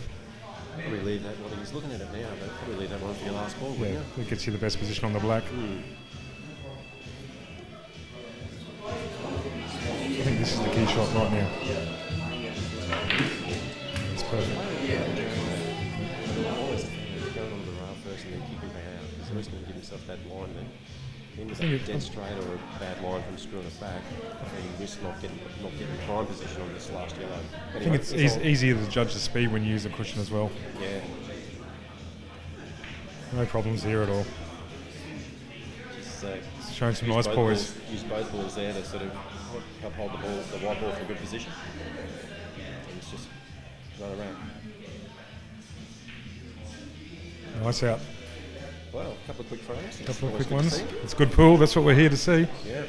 Probably leave that one. He's looking at it now, but probably leave that one for your last ball, Yeah, wouldn't you? it gets you the best position on the black. I think this is the key shot right now. It's perfect. Always going on the rail first and then kicking back out. He's always going to give himself that line then. Even if it's dead straight or a bad line from screwing it back, he risks not getting prime position on this last yellow. I think it's easier to judge the speed when you use a cushion as well. Yeah. No problems here at all. Just It's showing some nice poise. Use both balls there to sort of help hold the white ball for a good position. And it's just run around. Nice out. Well, a couple of quick frames. A couple of quick ones. It's good pool. That's what we're here to see. Yeah.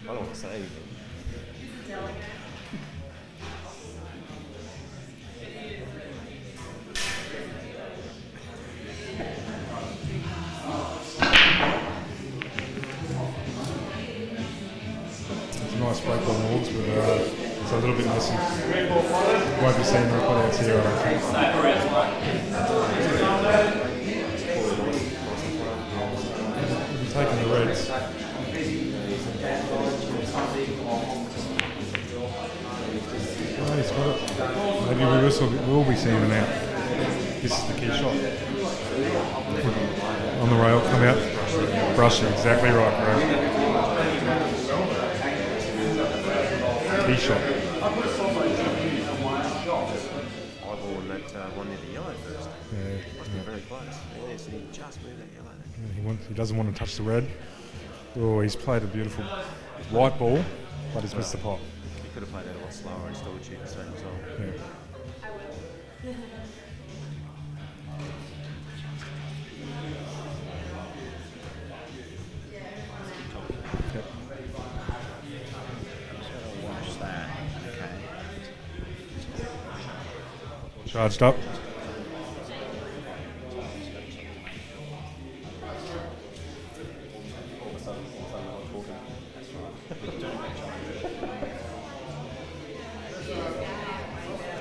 I don't want to say anything. Nice break on the walls, but it's a little bit missing. Won't be seeing the putouts here, I don't think. We'll be taking the reds. Oh, he's got it. Maybe we will be seeing him out. This is the key shot. On the rail, come out. Brush it, exactly right, bro. Key shot. Eyeballing that one near the yellow first. Yeah, Must be very close. Yes, he just moved that yellow there. he doesn't want to touch the red. Oh, he's played a beautiful white ball, but he's missed the pot. He could have played that a lot slower and still achieved the same result. Yeah. Yep. Watch that. Okay. Charged up.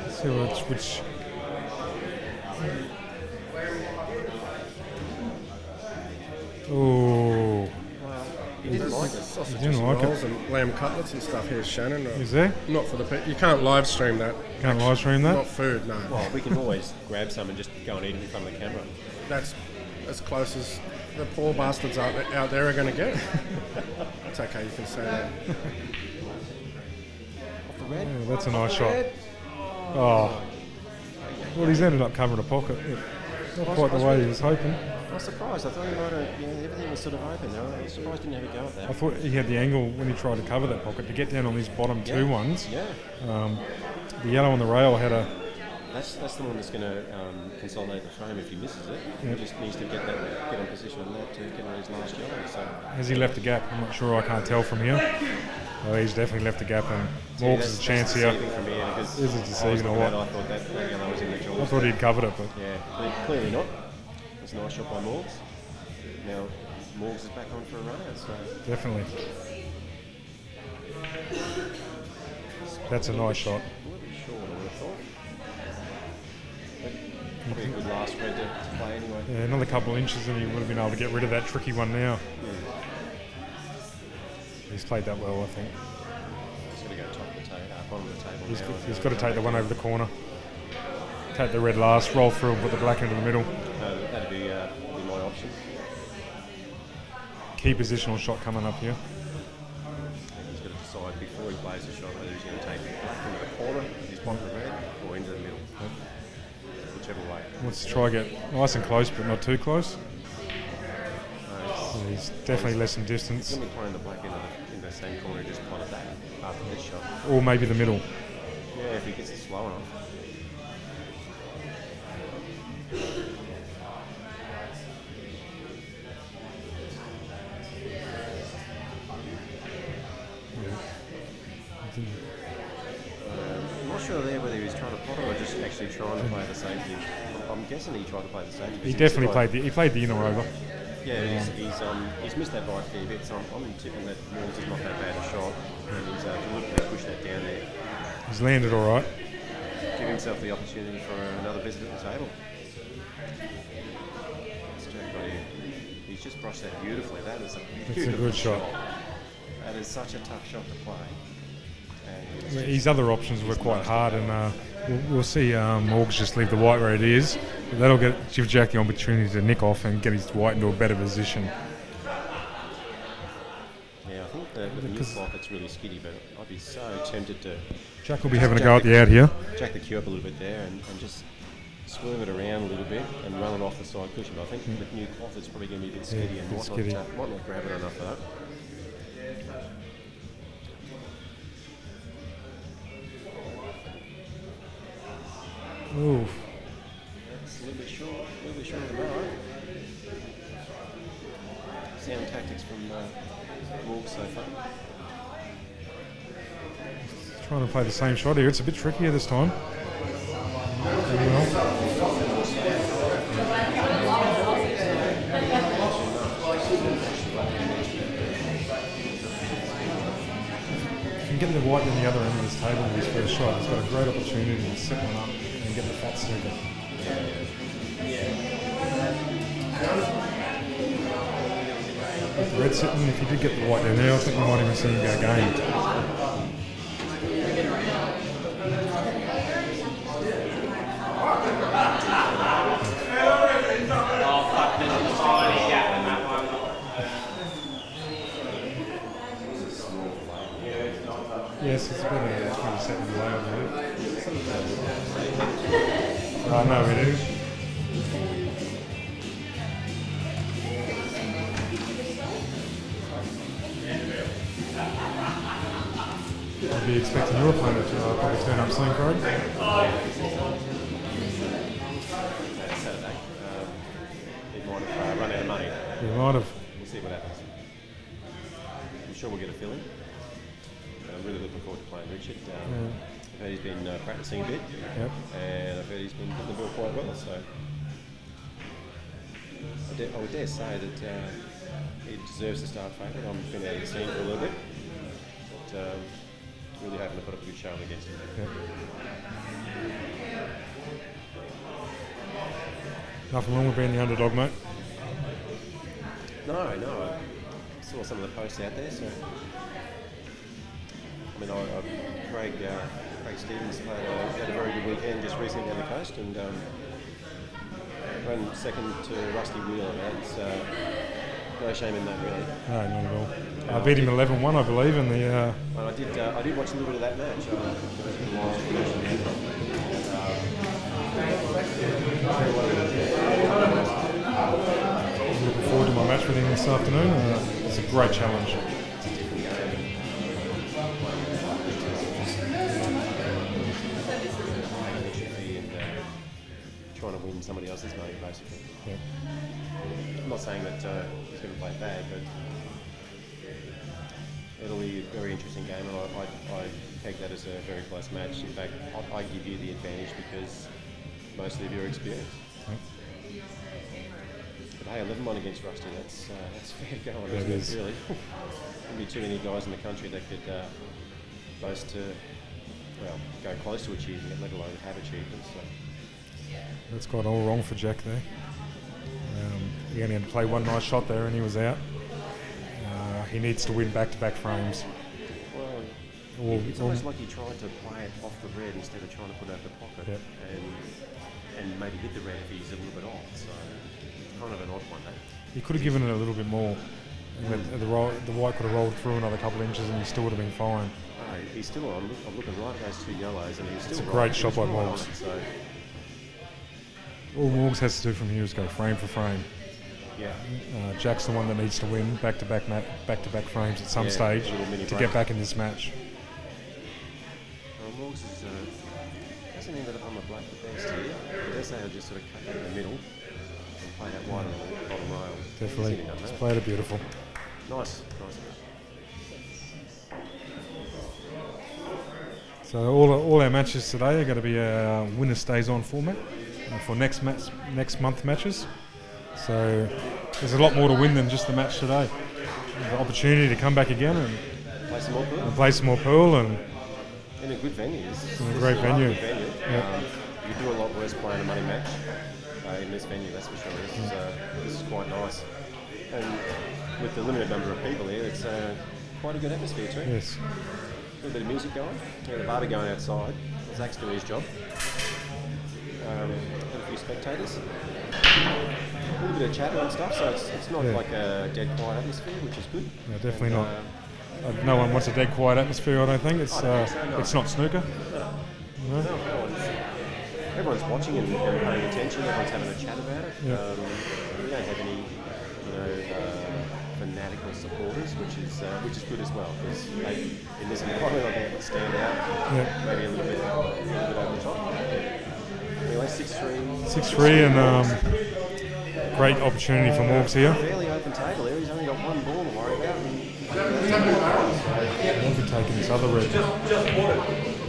See which. Oh. He didn't mind There's sausages didn't and like it. rolls and lamb cutlets and stuff. Here's Shannon. Is there? Not for the people. You can't live stream that. Can't live stream that? Not food, no. Well, we can always grab some and just go and eat it in front of the camera. That's as close as the poor bastards out there are going to get. It's okay, you can say that. Yeah, that's a nice shot. Oh. Well, he's ended up covering a pocket. Not quite the way he was hoping. I was surprised. I thought he might have, everything was sort of open there. I was surprised he didn't have a go at that. I thought he had the angle when he tried to cover that pocket to get down on these bottom two ones. Yeah. The yellow on the rail had a... That's the one that's going to consolidate the frame if he misses it. He just needs to get in position on that to get on his last yellow. So. Has he left a gap? I'm not sure. I can't tell from here. Oh, he's definitely left a gap, and Morgs has a chance here. From here because Is it deceiving or what? I thought that yellow was in the jaws. I thought he'd covered it, but... Yeah, clearly not. It's a nice shot by Morgs. Now, Morgs is back on for a run out, so... Definitely. That's a nice shot. A little bit short, I would have thought. Probably a good last spread to play anyway. Yeah, another couple of inches and he would have been able to get rid of that tricky one now. He's played that well, I think. He's going to go top of the table, bottom of the table He's got to take the one over the corner. Take the red last, roll through and put the black into the middle. That'd be my option. Key positional shot coming up here. He's got to decide before he plays the shot whether he's going to take the black into the corner with his bottom of the red or into the middle. Whichever way. Wants to try get nice and close, but not too close. He's definitely less in distance. He's going to be playing the black in the same corner he just plotted that after this shot. Or maybe the middle. Yeah, if he gets it slow enough. I'm not sure there whether he was trying to plot or just actually trying to play the safety. I'm guessing he tried to play the safety. He definitely played the inner over. Yeah, he's missed that by a fair bit, so I'm tipping that Morgs is not that bad a shot, and he's deliberately pushed that down there. He's landed all right. Give himself the opportunity for another visit at the table. He's just brushed that beautifully. That is a good shot. That is such a tough shot to play. His other options were quite hard, and we'll see Morgs just leave the white where it is. But that'll give Jack the opportunity to nick off and get his white into a better position. Yeah, I think that with the new cloth it's really skiddy, but I'd be so tempted to... Jack will be having a go at the out here. Jack the cue up a little bit there and just swerve it around a little bit and run it off the side cushion. But I think with new cloth it's probably going to be a bit skiddy and might not grab it enough for that. Ooh. That's a little bit short of the mark. Sound tactics from Morgs so far. Trying to play the same shot here. It's a bit trickier this time. If you can get the white in the other end of this table with his first shot, he's got a great opportunity to set one up and get the fat snooker. With the red sitting, if you did get the white down there, I think we might even see him go game. Yes, it's been set in the way, I believe. No, it is. I'd be expecting your opponent to probably turn up soon, Craig. Saturday. He might have run out of money. He might have. We'll see what happens. I'm sure we'll get a feeling. I'm really looking forward to playing Richard. I've heard he's been practicing a bit, and I've heard he's been hitting the ball quite well. So I would dare say that he deserves to start favourite. I'm been out of the scene for a little bit, but really hoping to put up a good showing against him. Nothing wrong with being the underdog, mate. No. saw some of the posts out there. So, I mean, Craig Stevens had a very good weekend just recently down the coast, and ran second to Rusty Wheeler. That's no shame in that, really. No, not at all. I beat him 11-1, I believe, in the. Well, I did watch a little bit of that match. I'm looking forward to my match with him this afternoon. It's a great challenge. Trying to win somebody else's money, basically. Yeah. I'm not saying that he's going to play bad, but it'll be a very interesting game, and I peg that as a very close match. In fact, I give you the advantage because mostly of your experience. Yeah. But hey, 11-1 against Rusty, that's fair going, Yeah, isn't it it, is. really? Wouldn't be too many guys in the country that could boast to, well, go close to achieving it, let alone have achieved it. So. That's gone all wrong for Jack there. He only had to play one nice shot there and he was out. He needs to win back-to-back frames. Well, it's almost like he tried to play it off the red instead of trying to put it out the pocket, Yep. and maybe hit the red if he's a little bit off. So it's kind of an odd one, eh? He could have given it a little bit more. The white could have rolled through another couple of inches and he still would have been fine. He's still on. I'm looking right at those two yellows, and he's still. It's a great shot by Morgs. So. All Morgs has to do from here is go frame for frame. Yeah. Jack's the one that needs to win back-to-back frames at some stage to get back in this match. Morgs hasn't ended up on the black the best here. He does say he'll just sort of cut that in the middle and play that white on the bottom rail. Definitely. He's played it beautiful. Nice. So all our matches today are going to be a winner stays on format for next month matches. So there's a lot more to win than just the match today. The opportunity to come back again and play some more pool and in a good venue. In a great venue. Yeah. You do a lot worse playing a money match in this venue, that's for sure. This is quite nice. And with the limited number of people here, it's quite a good atmosphere too. Yes. A little bit of music going. Yeah, the barber going outside. Zach's doing his job. And a few spectators. A little bit of chatter and stuff, so it's not like a dead quiet atmosphere, which is good. No, definitely not. No one wants a dead quiet atmosphere, I don't think. It's not snooker. No. Everyone's watching and paying attention. Everyone's having a chat about it. Yeah. We don't have any, fanatical supporters, which is good as well. Because in this environment, I think it would stand out. Yeah. Maybe a little bit over the top. Anyway, 6-3. 6-3 and great opportunity for Morgs here. Fairly open table here. He's only got one ball to worry about. I'll be taking this other red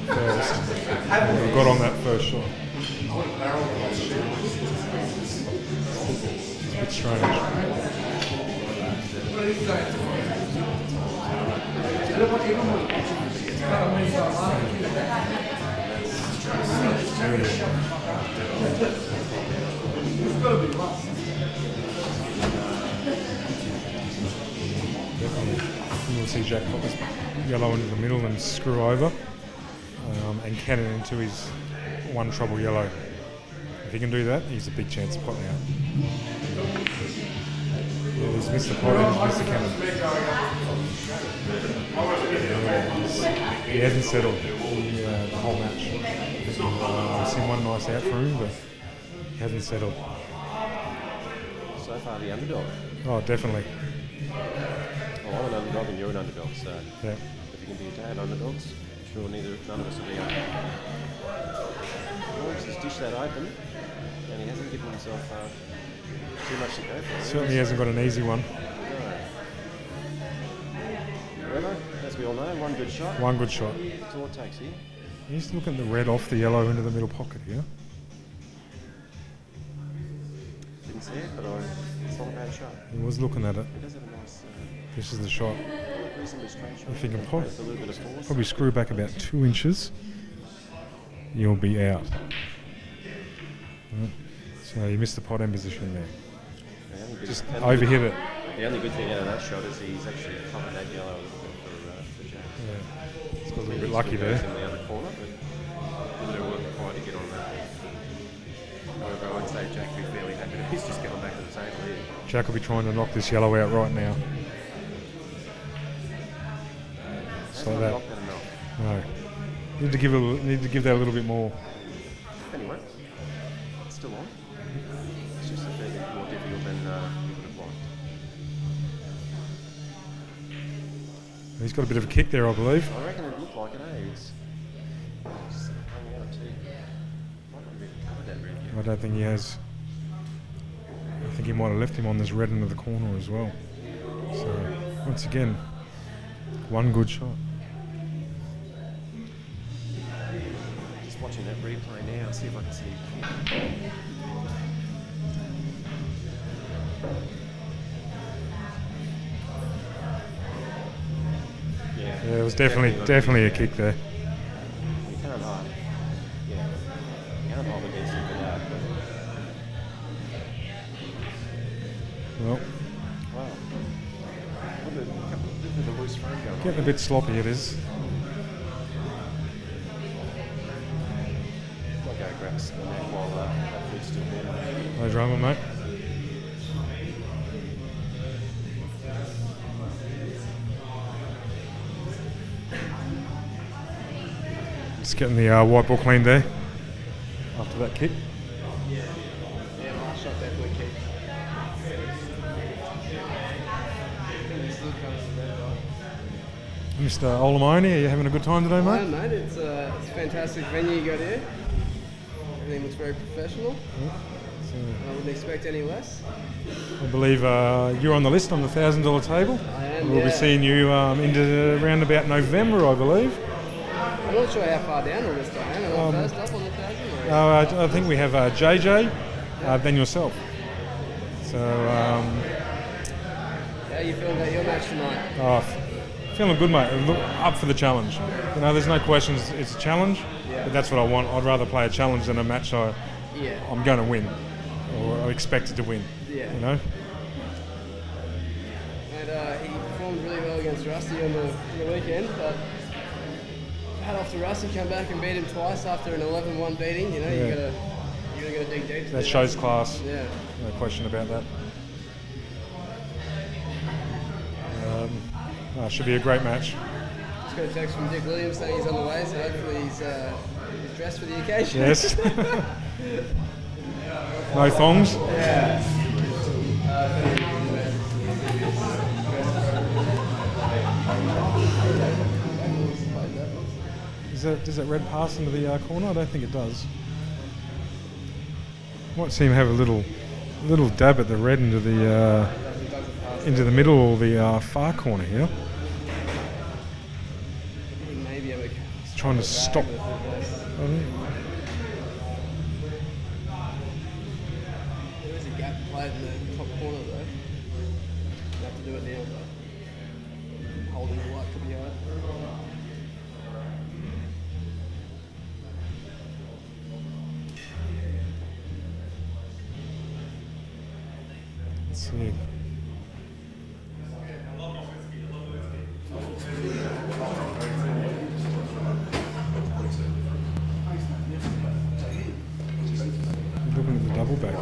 first. We got on that first shot. It's a bit strange. You'll see Jack put this yellow into the middle and screw over and cannon into his one trouble yellow. If he can do that, he's a big chance of potting out. Well, he's missed the pot and he's missed the cannon. He hasn't settled the whole match. I've seen one nice out for him, but he hasn't settled. So far, the underdog. Oh, definitely. Well, I'm an underdog and you're an underdog, so yeah. If you can be a dad underdogs, sure none of us will be underdogs. Morgs has dished that open, and he hasn't given himself too much to go for. Certainly hasn't got an easy one. No. However, as we all know, one good shot. One good shot. That's all it takes here. He's looking at the red off the yellow into the middle pocket here. Didn't see it, but it's not a bad shot. He was looking at it. He does have a nice... This is the shot. reasonably straight shot. If he can With a little bit of force. probably screw back about 2 inches, you'll be out. Right. So you missed the pot end position there. Yeah, Just overhit it. The only good thing out of that shot is he's actually covered that yellow a little bit for Jack. Yeah. It's got a little bit He lucky still there. goes in the other corner, but a little bit of work required to get on that. However, I'd say Jack would be fairly happy that he's just going back to the table here. Jack will be trying to knock this yellow out right now. Just like that. Not that enough. No. Need to give that a little bit more. Anyway, it's still on. It's just a fair bit more difficult than we would have liked. He's got a bit of a kick there, I believe. I reckon it looked like it, eh? It's just hung out too. Might not have covered that red yet. I don't think he has. I think he might have left him on this red end of the corner as well. So, once again, one good shot. Just watching that replay now, see if I can see. Yeah, it was definitely a kick there. You can't hide. Yeah. You can't hold against him for that. Well, Wow. What a bit of a loose frame going on. getting a bit sloppy it is. I'll go grab a snack while that food's still there. No drama, mate. Just getting the white ball cleaned there after that kick. Yeah, last shot definitely kicked. Mr. Olamoni, are you having a good time today, Yeah, mate? mate, it's a fantastic venue you got here. Everything looks very professional. I wouldn't expect any less. I believe you're on the list on the $1,000 table. I am, We'll be seeing you into around about November, I believe. I'm not sure how far down the list I am. Am I first up on the 1,000? I think we have JJ, then yourself. So, How are you feeling about your match tonight? feeling good, mate. Look, up for the challenge. You know, there's no questions. It's a challenge, but that's what I want. I'd rather play a challenge than a match I'm going to win or I'm expected to win. Yeah. You know. And he performed really well against Rusty on the weekend, but hat off to Rusty, come back and beat him twice after an 11-1 beating. You know, you gotta dig deep. That shows class. Yeah. No question about that. Should be a great match. Just got a text from Dick Williams saying he's on the way, so hopefully he's dressed for the occasion. Yes. No thongs. Yeah. Does that red pass into the corner? I don't think it does. Might seem to have a little dab at the red into the middle or the far corner here. Maybe He's trying to stop. There is a gap played in the top corner though. You have to do it now, but holding the light could be hard. Let's see. Looking at the double back.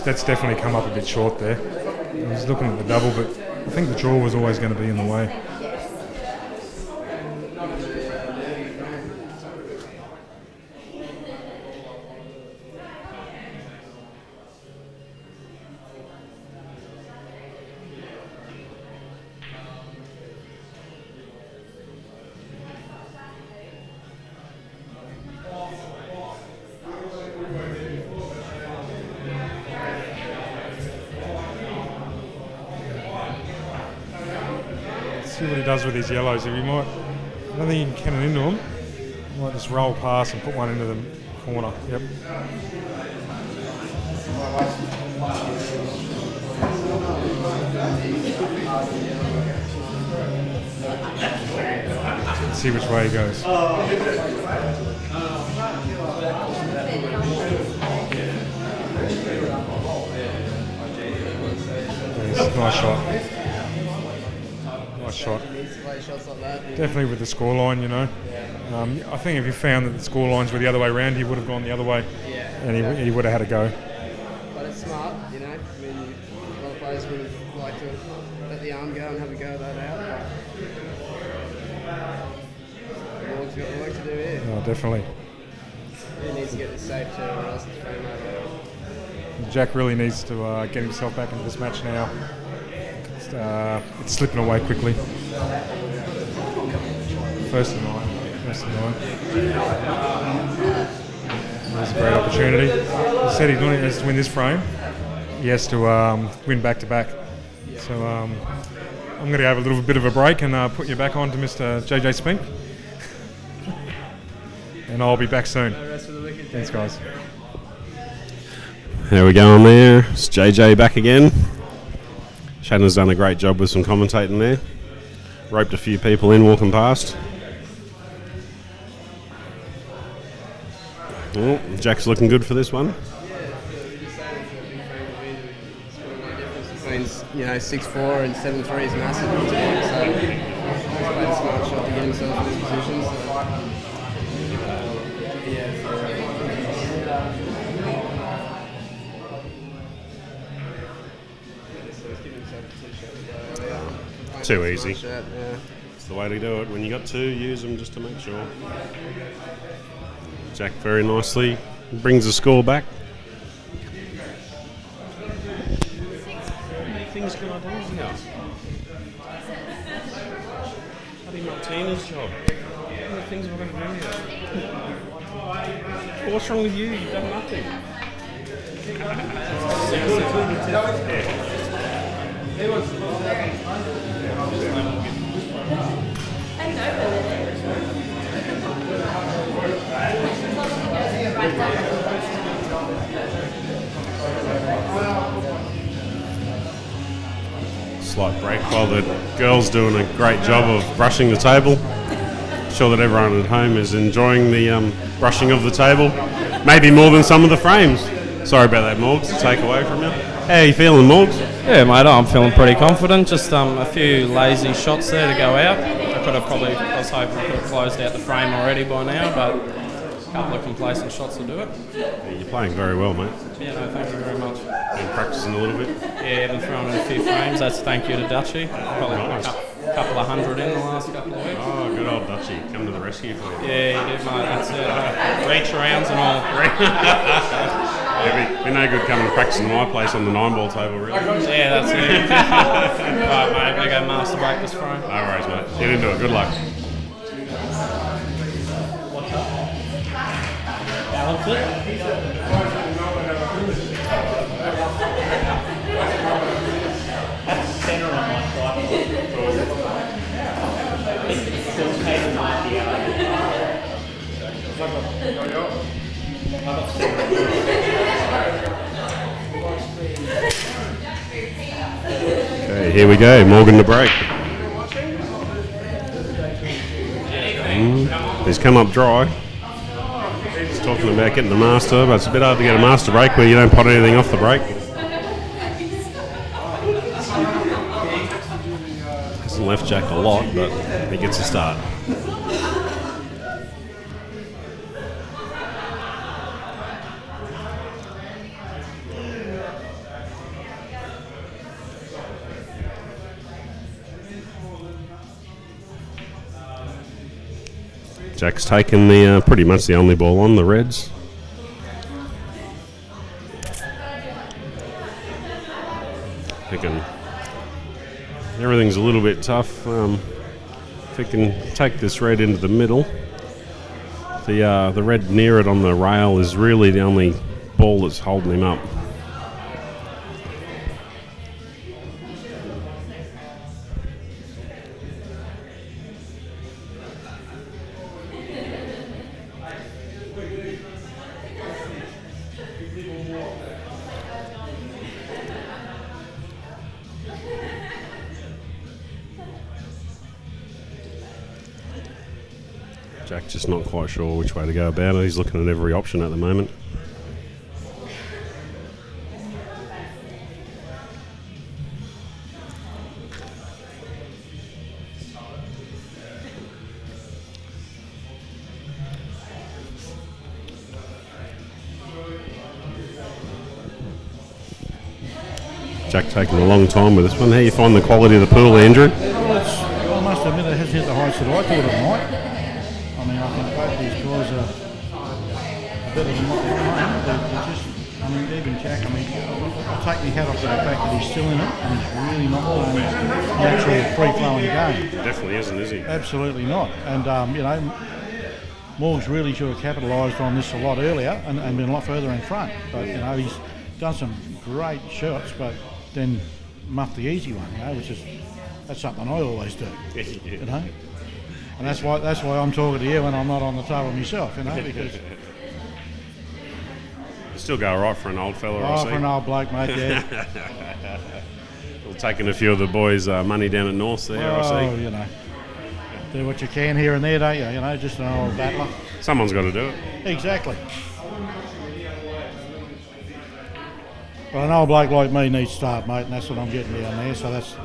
That's definitely come up a bit short there. He's looking at the double, but I think the draw was always going to be in the way. See what he does with his yellows. If he might, I don't think he can cannon into them. He might just roll past and put one into the corner. Yep. Let's see which way he goes. Yes, nice shot. Nice shot. Definitely with the scoreline, you know. I think if he found that the scorelines were the other way around, he would have gone the other way, and he would have had a go. But it's smart, you know. I mean, a lot of players would have liked to let the arm go and have a go of that out. But Morg's got work to do here. Oh, definitely. He needs to get this safe too, or else it's frame out. Jack really needs to get himself back into this match now. It's slipping away quickly. First and 9. First and 9. There's a great opportunity. He said he has to win this frame. He has to win back-to-back. So I'm going to have a little bit of a break and put you back on to Mr. JJ Spink. And I'll be back soon. Thanks, guys. There we go on there. It's JJ back again. Shannon's done a great job with some commentating there. Roped a few people in walking past. Oh, Jack's looking good for this one. You know, 6'4" and 7'3" is massive. So he's played a smart shot to get himself in this position. Too easy. It's the way to do it. When you got two, use them just to make sure. Jack very nicely brings the score back. How many things can I do here? Bloody Martina's job. How many things am I going to do here? What's wrong with you? You've done nothing. Slight break while the girls doing a great job of brushing the table. Sure that everyone at home is enjoying the brushing of the table, maybe more than some of the frames. Sorry about that, Morgs, to take away from you. How are you feeling, Morgs? Yeah, mate, I'm feeling pretty confident. Just a few lazy shots there to go out. I was hoping I could have closed out the frame already by now, but a couple of complacent shots will do it. Yeah, you're playing very well, mate. Yeah, no, thank you very much. Been practicing a little bit? Yeah, been throwing in a few frames. That's thank you to Dutchy. Probably Nice. a couple of hundred in the last couple of weeks. Oh, good old Dutchy. Come to the rescue for you. Yeah, he did, mate. That's it. Reach rounds and all. Yeah, be no good coming to practice in my place on the 9-ball table, really. Yeah, that's it. Right, mate, we're going to master break this frame. No worries, mate. Get into it. Good luck. Balance it. That's the centre on my Okay, here we go. Morgan to break. He's come up dry. He's talking about getting the master, but it's a bit hard to get a master break where you don't pot anything off the break. Hasn't left Jack a lot, but he gets a start. Jack's taken the pretty much the only ball on the Reds. Thinking everything's a little bit tough. If he can take this red into the middle, the red near it on the rail is really the only ball that's holding him up. Jack just not quite sure which way to go about it. He's looking at every option at the moment. Jack taking a long time with this one. How do you find the quality of the pool, Andrew? Well, I must admit it hasn't hit the heights that I thought it might. I mean, I think both these guys are better than what they're playing. They're just, I mean, even Jack, I mean, I'll take my hat off to the fact that he's still in it and he's really not playing the actual free-flowing game. Definitely isn't, is he? Absolutely not. And, you know, Morgs really should have capitalised on this a lot earlier and been a lot further in front. But, you know, he's done some great shots, but then muff the easy one, you know, that's something I always do, you know, and that's why I'm talking to you when I'm not on the table myself, you know, because you still go right for an old fella. I see. For an old bloke, mate, yeah. Well, taking a few of the boys' money down at North there, I see. You know, do what you can here and there, don't you? You know, just an old battler. Someone's got to do it. Exactly. But an old bloke like me needs to start, mate, and that's what I'm getting down there, so that's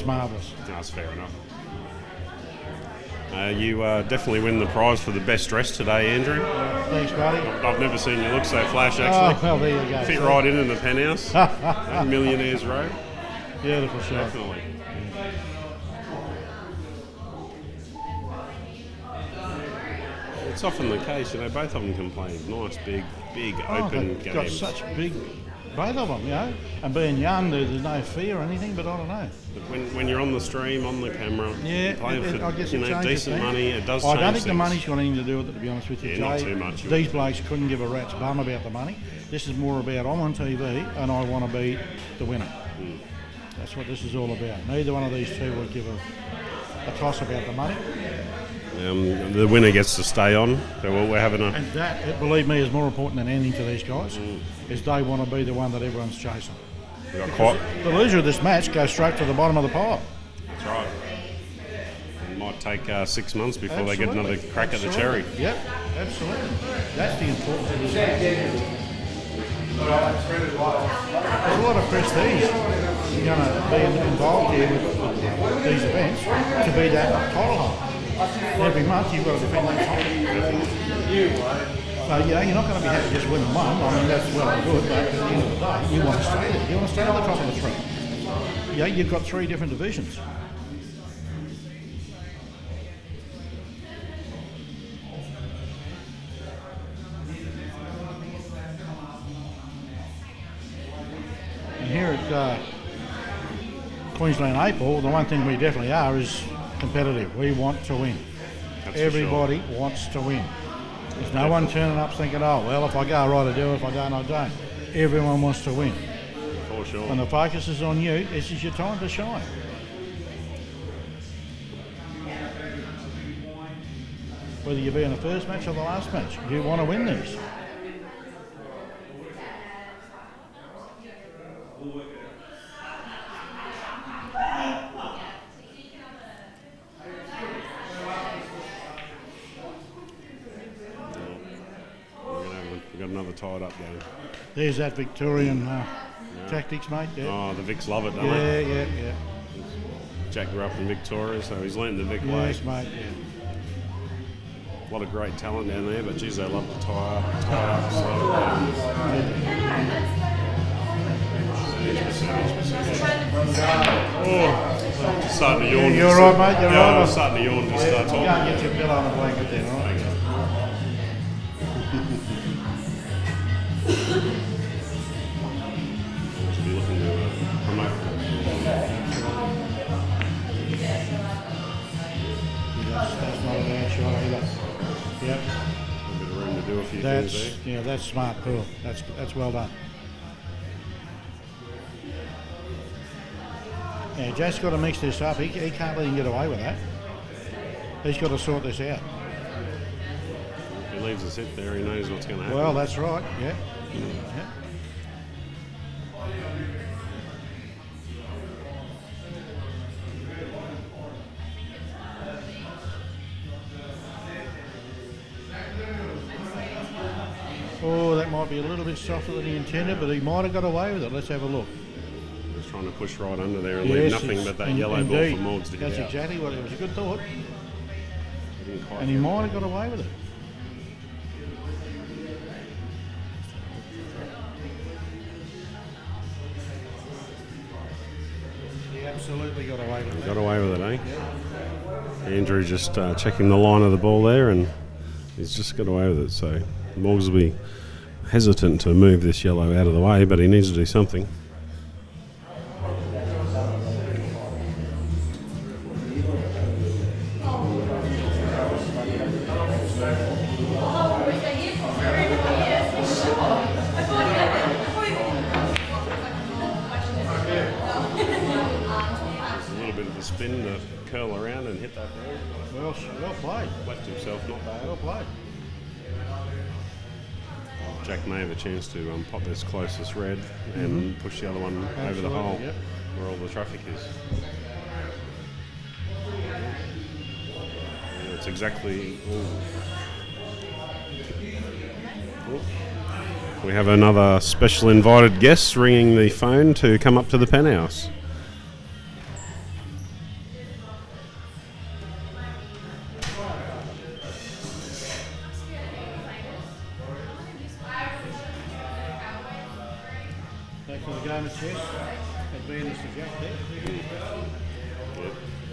marvellous. That's fair enough. You definitely win the prize for the best dress today, Andrew. Thanks, buddy. I've never seen you look so flash, actually. Oh, well, there you go. Fit right in the Penthouse. Millionaires Road. Beautiful shot. Definitely. It's often the case, you know, both of them can play nice, big, open games. Got such big... Both of them, you know, and being young, there's no fear or anything, but I don't know. But when you're on the stream, on the camera, playing for I guess decent money, it does change. I don't think the money's got anything to do with it, to be honest with you, Yeah, Jay. not too much. These blokes couldn't give a rat's bum about the money. This is more about I'm on TV and I want to be the winner. That's what this is all about. Neither one of these two would give a toss about the money. The winner gets to stay on. So we're having a... And that, believe me, is more important than anything to these guys, is they want to be the one that everyone's chasing. The loser of this match goes straight to the bottom of the pile. That's right. It might take 6 months before they get another crack at the cherry. Yep, absolutely. That's the importance of this match. There's a lot of prestige going to be involved here with these events to be that title holder. Every month you've got to defend that title. So, you know, you're not going to be happy just winning one. I mean, that's well and good, but at the end of the day, you want to stay there. You want to stay at the top of the tree. Yeah, you've got 3 different divisions. And here at Queensland 8 Ball, the one thing we definitely are is competitive. We want to win. Everybody wants to win. There's no one turning up thinking, oh, well, if I go right, I do, if I don't, I don't. Everyone wants to win. For sure. When the focus is on you, this is your time to shine. Whether you be in the first match or the last match, you want to win these. We've got another tied up game. There's that Victorian tactics, mate. Yeah. Oh, the Vics love it, don't they? Yeah. Jack grew up in Victoria, so he's learned the Vic way. Yes, mate, yeah. A lot of great talent down there, but geez, they love to tie up. So, starting to yawn. You're right, mate. You're right. I'm starting to yawn. Just start talking. Go and get your pillow and a blanket then, all right? Should be looking to promote. That's not a bad shot either. Yep. A bit of room to do a few things there. Yeah, that's smart, cool. That's well done. Yeah, Jack's got to mix this up. He can't let him get away with that. He's got to sort this out. If he leaves us sit there, he knows what's going to happen. Well, that's right. Yeah. Yeah. Oh, that might be a little bit softer than he intended, but he might have got away with it. Let's have a look. Just trying to push right under there and leave nothing but that yellow ball for Morgs to hit That's out. exactly what it was. A good thought. And he might have got away with it. He absolutely got away with it. Got away with it, eh? Andrew just checking the line of the ball there, and he's just got away with it. So Morgs will be hesitant to move this yellow out of the way, but he needs to do something. Spin to curl around and hit that ball. Well played. Left himself not bad. Well played. Jack may have a chance to pop this closest red and push the other one over the hole where all the traffic is. Yeah, it's exactly... Ooh. We have another special invited guest ringing the phone to come up to the Penthouse. Back to the game of chess. Advantage to Jack there.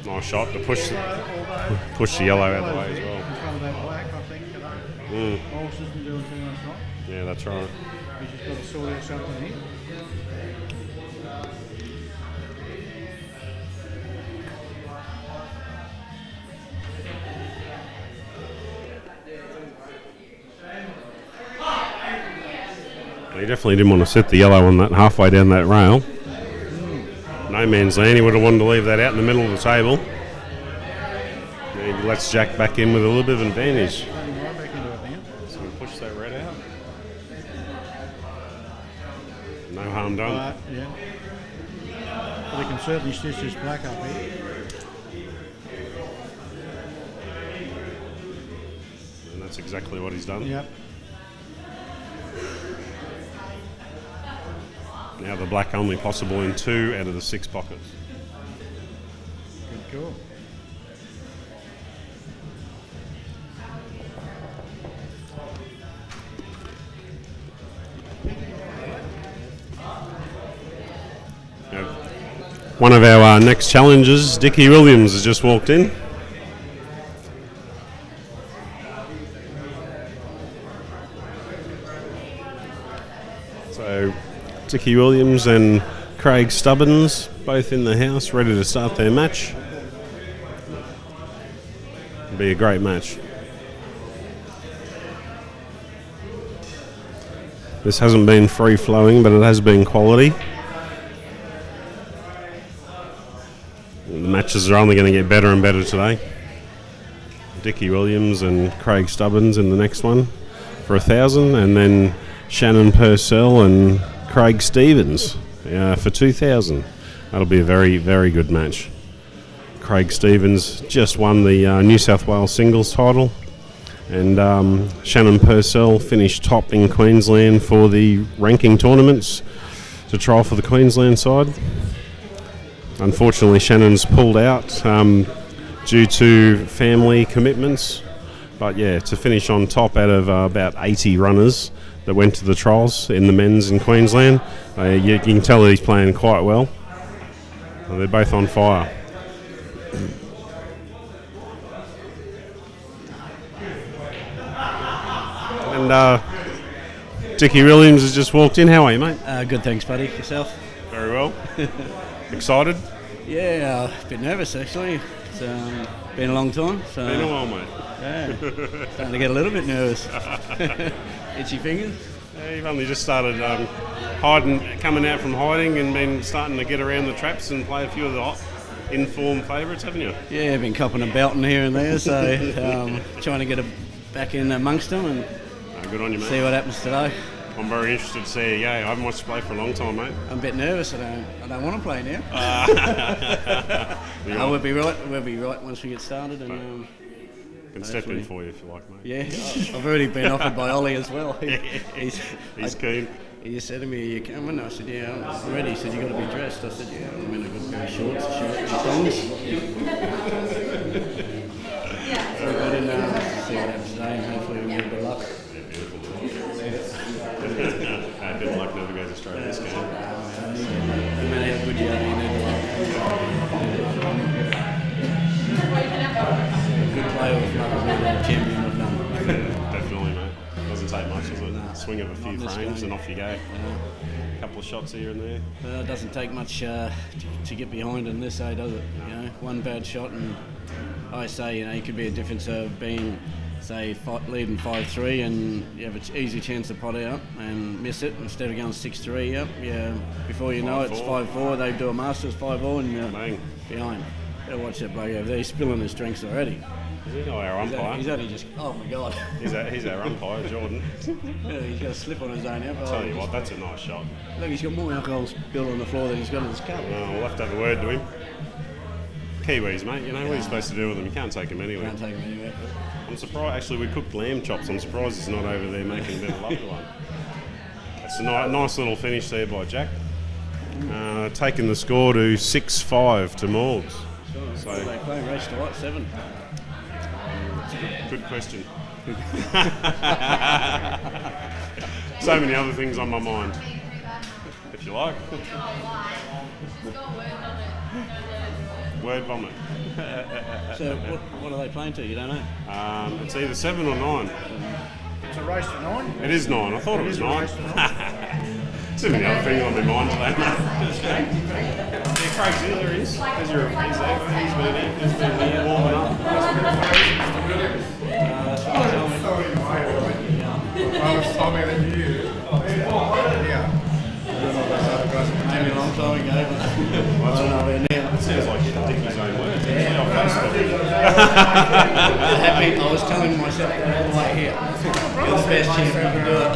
Nice shot to push the yellow out of the way as well. In front of that black, I think, today. Morgs isn't doing too much right. Yeah, that's right. He's just got to sort out something here. He definitely didn't want to set the yellow on that halfway down that rail. No man's land. He would have wanted to leave that out in the middle of the table. And he lets Jack back in with a little bit of an advantage. So we push that red out. No harm done. Yeah. But he can certainly stitch this black up here. And that's exactly what he's done. Yep. Now the black only possible in 2 out of the 6 pockets. Good call. Now, one of our next challengers, Dickie Williams, has just walked in. So Dickie Williams and Craig Stubbins both in the house, ready to start their match. It'll be a great match. This hasn't been free-flowing, but it has been quality. The matches are only going to get better and better today. Dickie Williams and Craig Stubbins in the next one for 1,000, and then Shannon Purcell and Craig Stevens for 2,000. That'll be a very, very good match. Craig Stevens just won the New South Wales singles title, and Shannon Purcell finished top in Queensland for the ranking tournaments to trial for the Queensland side. Unfortunately, Shannon's pulled out due to family commitments, but yeah, to finish on top out of about 80 runners that went to the trials in the men's in Queensland. You can tell he's playing quite well. They're both on fire. And Dickie Williams has just walked in. How are you, mate? Good, thanks, buddy. Yourself? Very well. Excited? Yeah, a bit nervous actually. It's been a long time. So been a while, mate. Yeah, starting to get a little bit nervous. Itchy fingers. Yeah, you've only just started coming out from hiding and been starting to get around the traps and play a few of the hot in-form favourites, haven't you? Yeah, I've been copping and belting here and there, so trying to get back in amongst them and good on you, mate. See what happens today. I'm very interested to see you go. I haven't watched you play for a long time, mate. I'm a bit nervous. I don't want to play now. We'll be right. We'll be right once we get started. And can step in for you if you like, mate. Yeah, I've already been offered by Ollie as well. He's keen. He just said to me, "Are you coming?" I said, "Yeah, I'm ready." He said, "You got to be dressed." I said, "Yeah, I'm in a good pair of shorts, a shirt, and thongs." Very good, and see what happens today, and hopefully we'll get a bit of luck. Good luck never goes astray this game. No matter how good you are, you need the luck. Good player with luck is better than a champion with none. Definitely, mate. Doesn't take much, does it? Swing of a few frames and off you go. A couple of shots here and there. It doesn't take much to get behind in this, does it? You know, one bad shot, and I say, you know, it could be a difference of being, say, leading 5-3, and you have an easy chance to pot out and miss it instead of going 6-3. Yep, yeah. Before you know it, it's 5-4. They do a Masters 5-4, and you're behind. Better watch that bloke over there. He's spilling his drinks already. Is he? Oh, our umpire. He's only just. Oh my God. He's our umpire, Jordan. Yeah, he's got a slip on his own now. I'll tell you what, that's a nice shot. Look, he's got more alcohol spilled on the floor than he's got in his cup. We'll have to have a word to him. Kiwis, mate. You know what are you supposed to do with them? You can't take them anywhere. Can't take them anywhere. I'm surprised. Actually, we cooked lamb chops. I'm surprised it's not over there making a bit of love to one. That's a nice little finish there by Jack. Taking the score to 6-5 to Morgs. So they play race to what? 7. Good question. So many other things on my mind, if you like. Word vomit. So what are they playing to? You don't know? It's either 7 or 9. It's a race to 9? It is 9. I thought it was 9. Too many other things on my mind today, mate. Yeah, Craig's here, there he is. He's there. He's been here warming up. told me that you. Maybe a long time ago, but I don't know where now. It sounds like Dickie's own words. Happy, I was telling myself all the way here. You're the best champ, you can do it.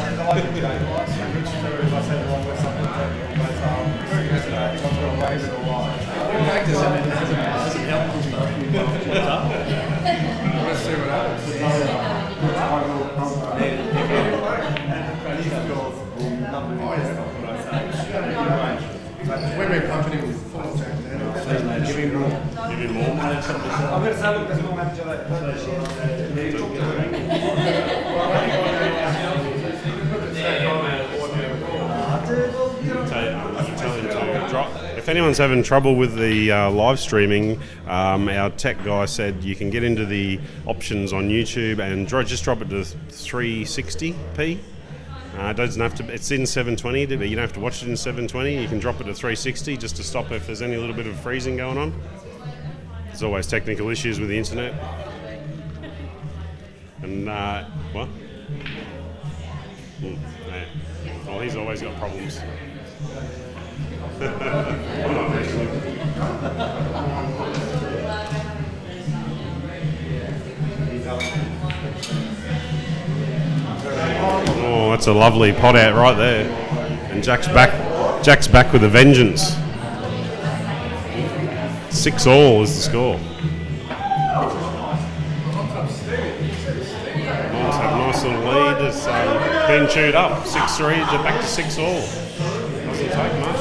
Practice, I mean, it hasn't helped us though. Let's see what happens. We've been pumping him with full tank now. Give him more. Give him more. I'm going to say, look, there's more manager there. If anyone's having trouble with the live streaming, our tech guy said you can get into the options on YouTube and just drop it to 360p. It doesn't have to. It's in 720, but you don't have to watch it in 720. You can drop it to 360 just to stop if there's any little bit of freezing going on. There's always technical issues with the internet. And what? Yeah. Well, he's always got problems. Oh, that's a lovely pot out right there. And Jack's back with a vengeance. 6-all is the score. Morgs have a nice little lead. It's been chewed up. 6-3, they're back to 6-all. Doesn't take much.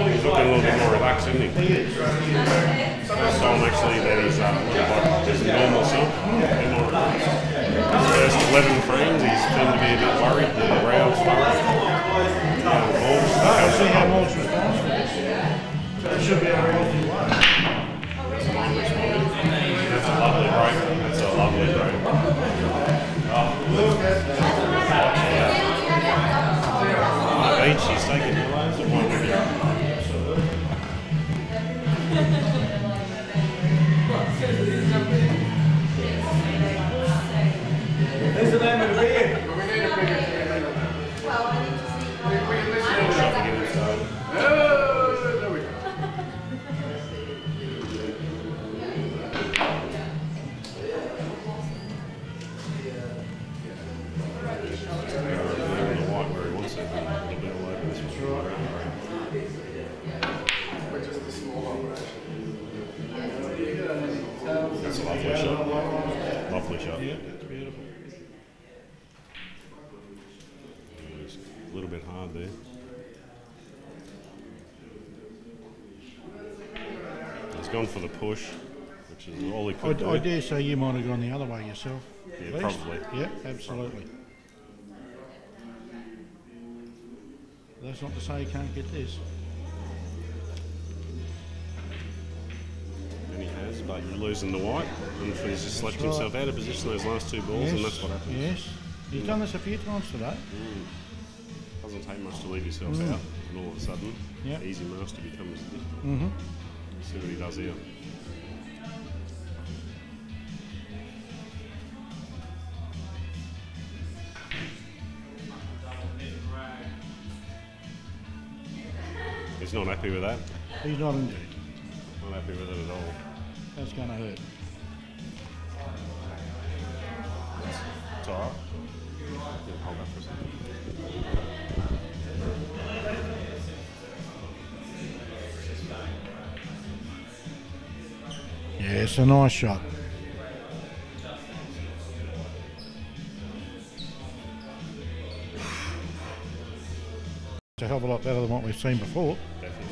He's looking a little bit more relaxed, isn't he? First time actually that he's like just normal self. His first 11 frames, he's tended to be a bit worried. The brows worried. I'll see how Morgs responds to this. That should be a healthy one. That's a lovely break. That's a lovely break. Beach, he's taking the loads of one with you. There's the name of the beer. Lovely shot. Lovely shot. Yeah, it's beautiful. It's a little bit hard there. He's gone for the push, which is all he could do. I dare say you might have gone the other way yourself. Yeah, probably. Yeah, absolutely. That's not to say you can't get this. And he has, but you're losing the white. And he's just left himself out of position those last two balls, and that's what happens. Yes, he's done this a few times today. Doesn't take much to leave yourself out, and all of a sudden, easy master becomes difficult. See what he does here. He's not happy with that. He's not indeed. Not happy with it at all. That's going to hurt. It's all right. Yeah, hold that for a second. Yeah, it's a nice shot. It's a hell of a lot better than what we've seen before. Definitely.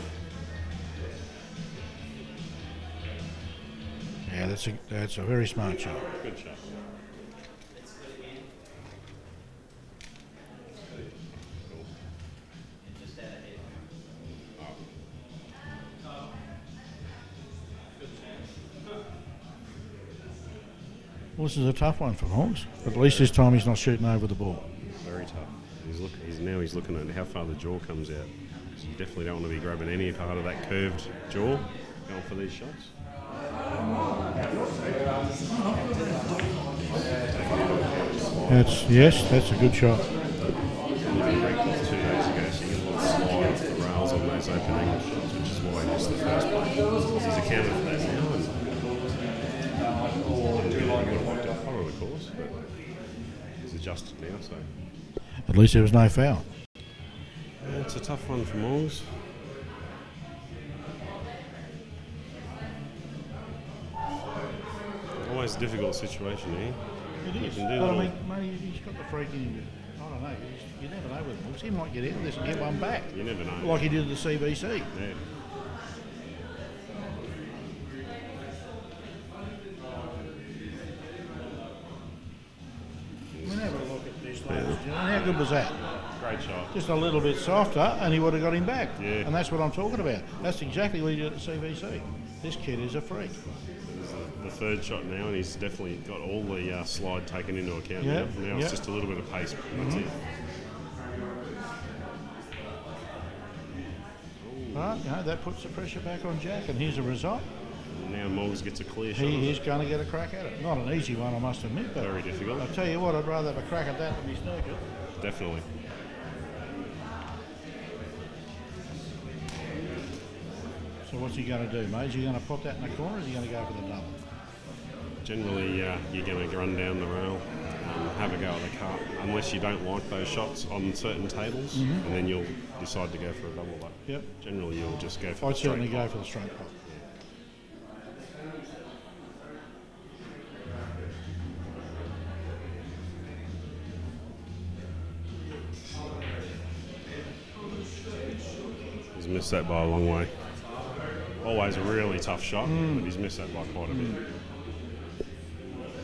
Yeah, that's a very smart shot. Good shot. Well, this is a tough one for Hawks, but at least this time he's not shooting over the ball. Very tough. He's looking at how far the jaw comes out. So you definitely don't want to be grabbing any part of that curved jaw going for these shots. That's a good shot. 2 days ago, so you get a little slide off the rails on those open angle shots, which is why he missed the first play. He's accounted for that now, and didn't really get wiped out follow, of course, but he's adjusted now, so. At least there was no foul. Yeah, it's a tough one for Morgs. Always a difficult situation here. It is. But I mean, mate, he's got the freak in him. I don't know. You never know with Morgs. He might get out of this and get one back. You never know. Like he did at the CBC. Yeah. I mean, have a look at this, ladies and gentlemen. How good was that? Great shot. Just a little bit softer and he would have got him back. Yeah. And that's what I'm talking about. That's exactly what he did at the CBC. This kid is a freak. This is the third shot now, and he's definitely got all the slide taken into account Yeah, now. Now it's just a little bit of pace. That's it. Right, you know, that puts the pressure back on Jack, and here's the result. Now Morgs gets a clear shot. He is going to get a crack at it. Not an easy one, I must admit, but Very difficult. I'll tell you what, I'd rather have a crack at that than be snookered. Definitely. So what's he going to do, mate? Is he going to put that in the corner, or is he going to go for the double? Generally, you're going to run down the rail, have a go at the cut, unless you don't like those shots on certain tables, and then you'll decide to go for a double. But Yep. generally, you'll just go for I'd the straight certainly go pot. for the straight pot. He's missed that by a long way. Always a really tough shot, but he's missed that by quite a bit.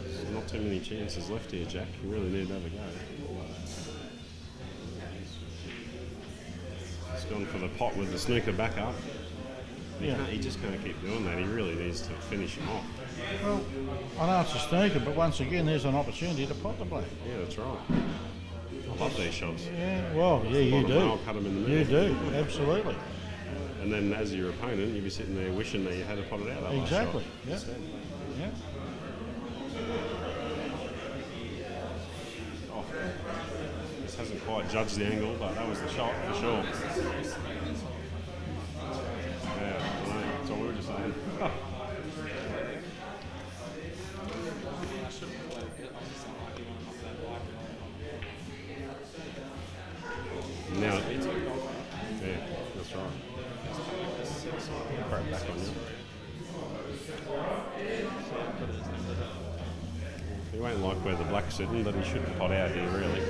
There's not too many chances left here, Jack. You really need to have a go. He's gone for the pot with the snooker back up. He just can't keep doing that. He really needs to finish him off. Well, I know it's a snooker, but once again, there's an opportunity to pot the bloke. Yeah, that's right. I love these shots. Yeah, well, yeah, you Bottom do. rail, cut 'em in the You middle. do, absolutely. And then as your opponent, you'd be sitting there wishing that you had potted out that last Exactly, shot. yeah. Instead. Yeah. Oh, this hasn't quite judged the angle, but that was the shot for sure. Yeah, I know. That's what we were just saying. Now, yeah, that's right. Crap back on you. won't like where the black's sitting, but he should pot out here, really.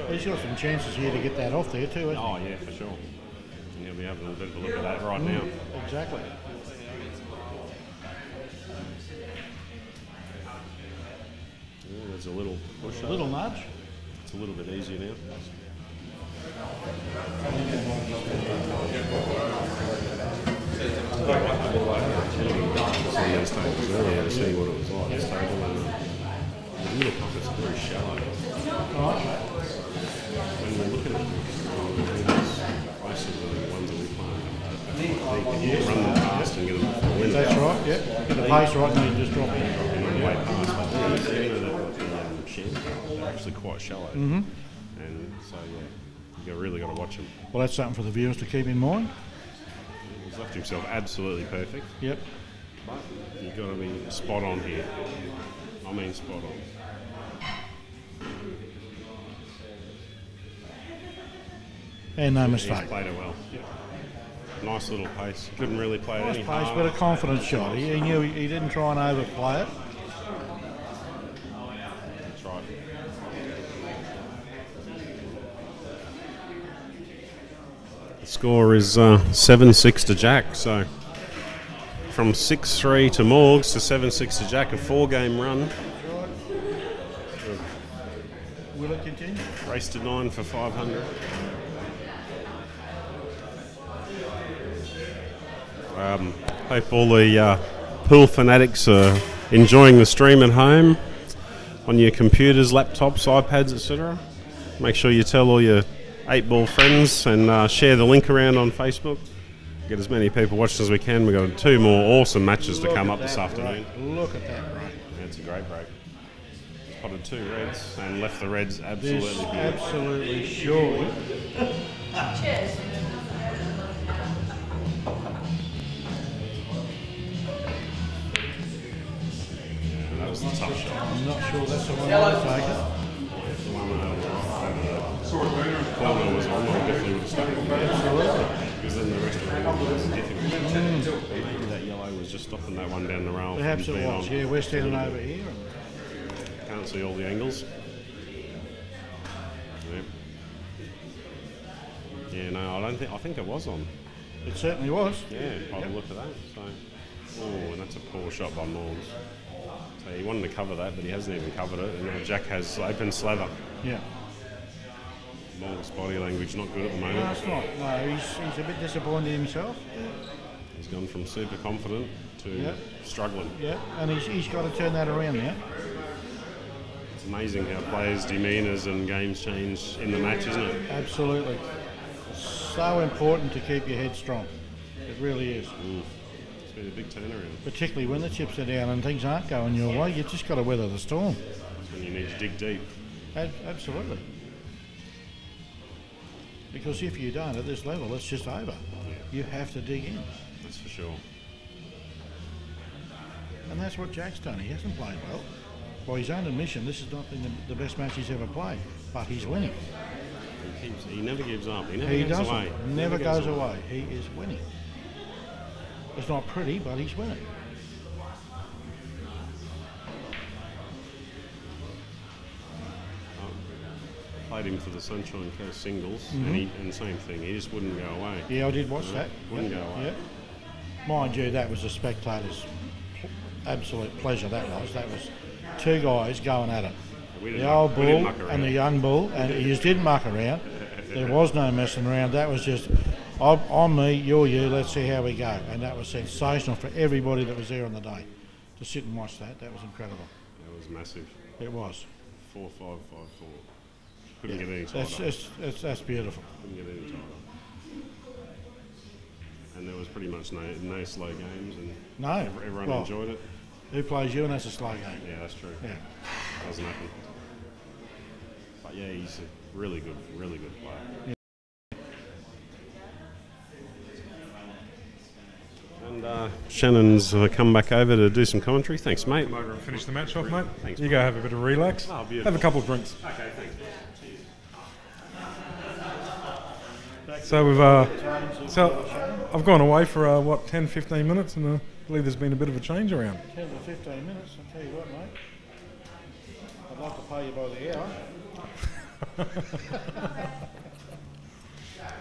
He's got some chances here to get that off there too, hasn't he? Oh, yeah, for sure. And he'll be having a bit of a look at that right now. Exactly. Yeah, there's a little push. A little nudge. It's a little bit easier now. Seeing those tables earlier to see what it was like, this table, and the middle pockets are very shallow. When we're looking at most of the ones that we play, you run them past and get them off the window. That's right, yeah. Get the pace right and then you just drop in. On the way past, but the shed, they're actually quite shallow. Mm-hmm. And so, yeah, you really got to watch them. Well, that's something for the viewers to keep in mind. He's left himself absolutely perfect. Yep. But you've got to be spot on here. I mean spot on. And no mistake. He's played it well. Yep. Nice little pace. Couldn't really play it Nice any pace, harder. but a confident shot. He knew he didn't try and overplay it. That's right. The score is 7-6 to Jack, so from 6-3 to Morgs to 7-6 to Jack, a 4-game run. Will it continue? Race to 9 for 500. Hope all the pool fanatics are enjoying the stream at home on your computers, laptops, iPads, etc. Make sure you tell all your 8-ball friends and share the link around on Facebook. Get as many people watching as we can. We've got 2 more awesome matches to come up this afternoon. Look at that break. It's a great break. Potted 2 reds and left the reds absolutely This beautiful. absolutely surely. Cheers. That was the tough shot. I'm not sure that's the one I'll take it. The one corner was on, I definitely would have stuck it. Absolutely. Because then the rest of it was difficult. Maybe that yellow was just stopping that one down the rail. Perhaps from it being was. on. Yeah, we're standing over here. Can't see all the angles. Yep. Yeah, no, I think it was on. It certainly was. Yeah, by the look at that. So, oh, and that's a poor shot by Morgs. So he wanted to cover that, but he hasn't even covered it. And now Jack has open slather. Yeah. Morgs' body language not good at the No, moment. it's not. No, he's a bit disappointed in himself. He's gone from super confident to struggling. Yeah, and he's got to turn that around now. It's amazing how players' demeanours and games change in the match, isn't it? Absolutely. So important to keep your head strong. It really is. It's been a big turnaround. Particularly when the chips are down and things aren't going your way, you've just got to weather the storm. That's when you need to dig deep. Absolutely. Because if you don't at this level, it's just over. You have to dig in. That's for sure. And that's what Jack's done. He hasn't played well. By his own admission, this has not been the best match he's ever played, but he's winning. He never gives up. He never He goes doesn't. away. Never goes away. He is winning. It's not pretty, but he's winning. Played him for the Sunshine Coast singles, and same thing. He just wouldn't go away. Yeah, I did watch that. Wouldn't go away. Yeah. Mind you, that was a spectator's absolute pleasure. That was 2 guys going at it. The old bull and the young bull, and he just didn't muck around. There was no messing around. That was just, I'm me, you're you, let's see how we go. And that was sensational for everybody that was there on the day. To sit and watch that was incredible. That was massive. It was. 4-5-5-4. Couldn't get any tighter. That's beautiful. Couldn't get any tighter. And there was pretty much no slow games, and No. everyone Well, enjoyed it. Who plays you and that's a slow game? Yeah, that's true. Yeah. Doesn't happen. But yeah, he's a really good player. Yeah. And Shannon's come back over to do some commentary. Thanks, mate. Come over and finish the match off, mate. Thanks, You mate. go have a bit of relax. Oh, beautiful. Have a couple of drinks. Okay, thanks. Back So I've gone away for what 10-15 minutes, and I believe there's been a bit of a change around. 10 to 15 minutes, I'll tell you what, mate. I'd like to pay you by the hour.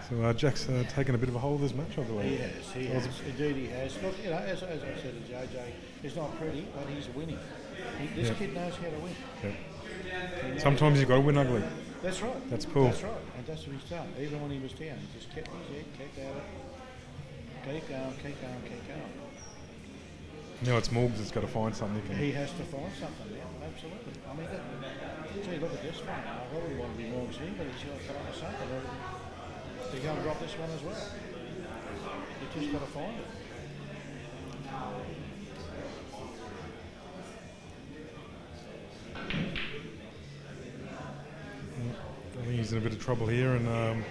So Jack's taken a bit of a hold of this match, I believe. He has. Indeed he has. Look, you know, as I said to JJ, it's not pretty, but he's winning. This kid knows how to win. Yep. Sometimes you've got to win ugly. That's right. That's cool. That's right. And that's what he's done. Even when he was down, he just kept his head, kept at it. Keep going, keep going, keep going. Now it's Morgs that's got to find something. He has to find something now, absolutely. I mean, gee, look at this one. I probably want to be Morgs here, but he's got to come up with something. He's going to drop this one as well. He's just got to find it. I think he's in a bit of trouble here, and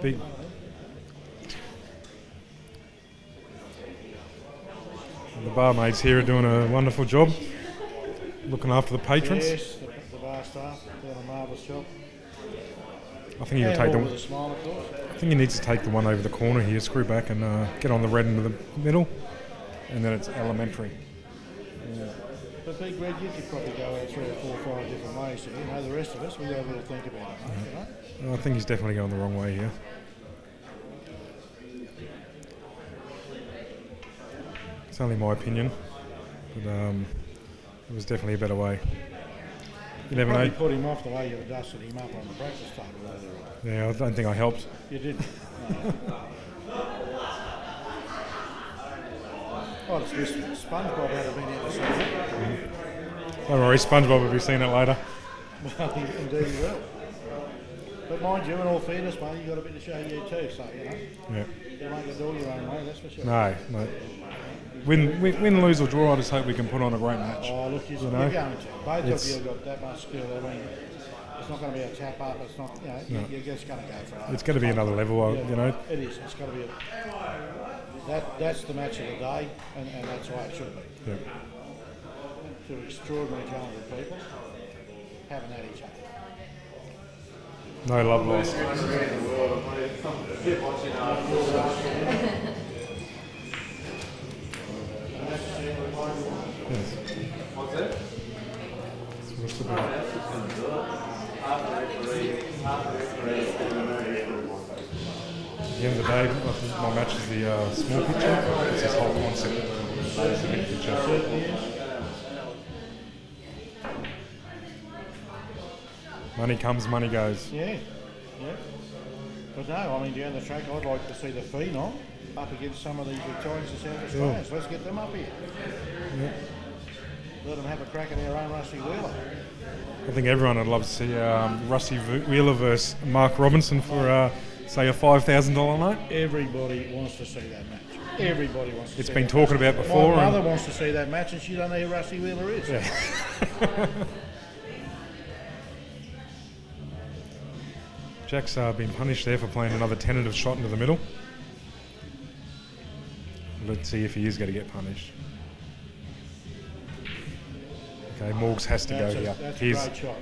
big. And the barmaids here are doing a wonderful job, looking after the patrons. Yes, the bar staff doing a marvellous job. I think he'll take with a smile, of course. I think he needs to take the one over the corner here, screw back, and get on the red into the middle, and then it's elementary. Yeah. But Big Red, you could probably go out 3 or 4 or 5 different ways. So, you know, the rest of us, we have a little think about it, mate, you know? I think he's definitely going the wrong way here. It's only my opinion, but it was definitely a better way. You never know. You put him off the way you dusted him up on the practice table earlier on. Yeah, I don't think I helped. You didn't? No. Oh, it's this SpongeBob had been here to see that. Don't worry, SpongeBob will be seeing it later. Well, indeed he will. But mind you, in all fairness, mate, you've got a bit to show you too, so, you know. Yeah. You won't get all your own way, that's for sure. No, mate. Win, lose or draw, I just hope we can put on a great match. Oh, look, you're going to. Both of you have got that much skill. I mean, it's not going to be a tap up. It's not, you know, you're just going to go for it. It's going to be another level, you know. It is. It's going to be that's the match of the day, and that's why it should be. Yep. Two extraordinary talented people having at each other. No love lost. Yes. What's that? What's the At the end of the day, I think my match is the small picture. It's this whole concept that is the big picture. Money comes, money goes. Yeah. But no, I mean, down the track, I'd like to see the Phenom up against some of these Victorians and South Australians. Let's get them up here. Yeah. Let them have a crack at our own Rusty Wheeler. I think everyone would love to see Rusty Wheeler versus Mark Robinson for, say, a $5,000 note. Everybody wants to see that match. Everybody wants to see that match. It's been talking about before. My mother wants to see that match, and she doesn't know who Rusty Wheeler is. Yeah. Jack's been punished there for playing another tentative shot into the middle. Let's see if he is going to get punished. Okay, Morgs has to go here. That's a great shot.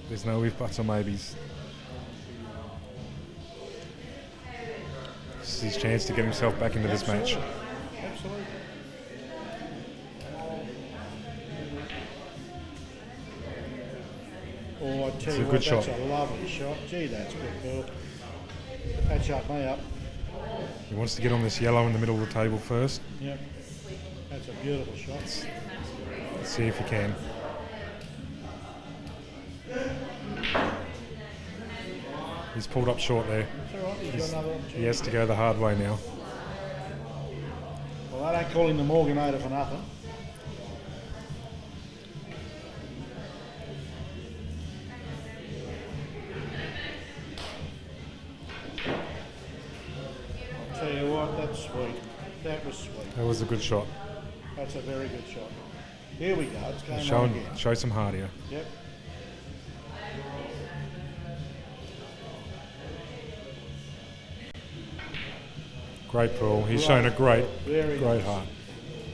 There's no if, buts or maybes. This is his chance to get himself back into this match. Absolutely. Oh, I tell you what, that's a lovely shot. Gee, that's good, Bill. That shut me up. He wants to get on this yellow in the middle of the table first. Yep. That's a beautiful shot. Let's see if he can. He's pulled up short there. That's all right. He's got another opportunity. He has to go the hard way now. Well, I don't call him the Morganator for nothing. I'll tell you what, that's sweet. That was sweet. That was a good shot. That's a very good shot. Here we go. It's going on again. Show some heart here. Yep. Great pull. He's shown a great heart.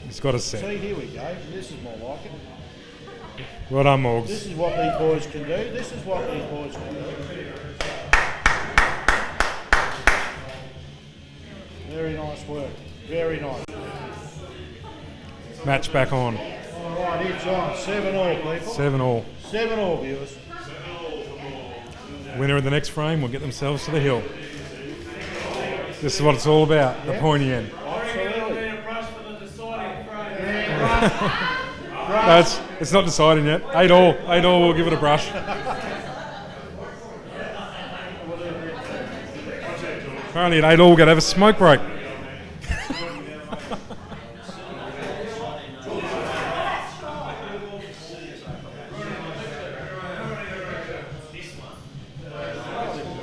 He's got a set. See, here we go. This is more like it. Well done, Morgs. This is what these boys can do. This is what these boys can do. Very nice work. Very nice. Match back on. All right, it's on. 7-all, people. 7-all. 7-all, viewers. Winner of the next frame will get themselves to the hill. This is what it's all about, the pointy end. No, it's not deciding yet. 8-all. 8-all, we'll give it a brush. Apparently at 8-all, we're going to have a smoke break.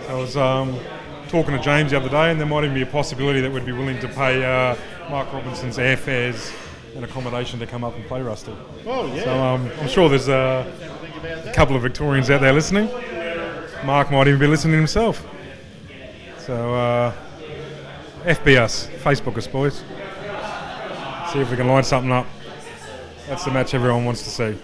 I was talking to James the other day, and there might even be a possibility that we'd be willing to pay Mark Robinson's airfares and accommodation to come up and play Rusty. Oh, yeah. So I'm sure there's a couple of Victorians out there listening. Mark might even be listening himself. So FB us, Facebook us, boys. See if we can line something up. That's the match everyone wants to see.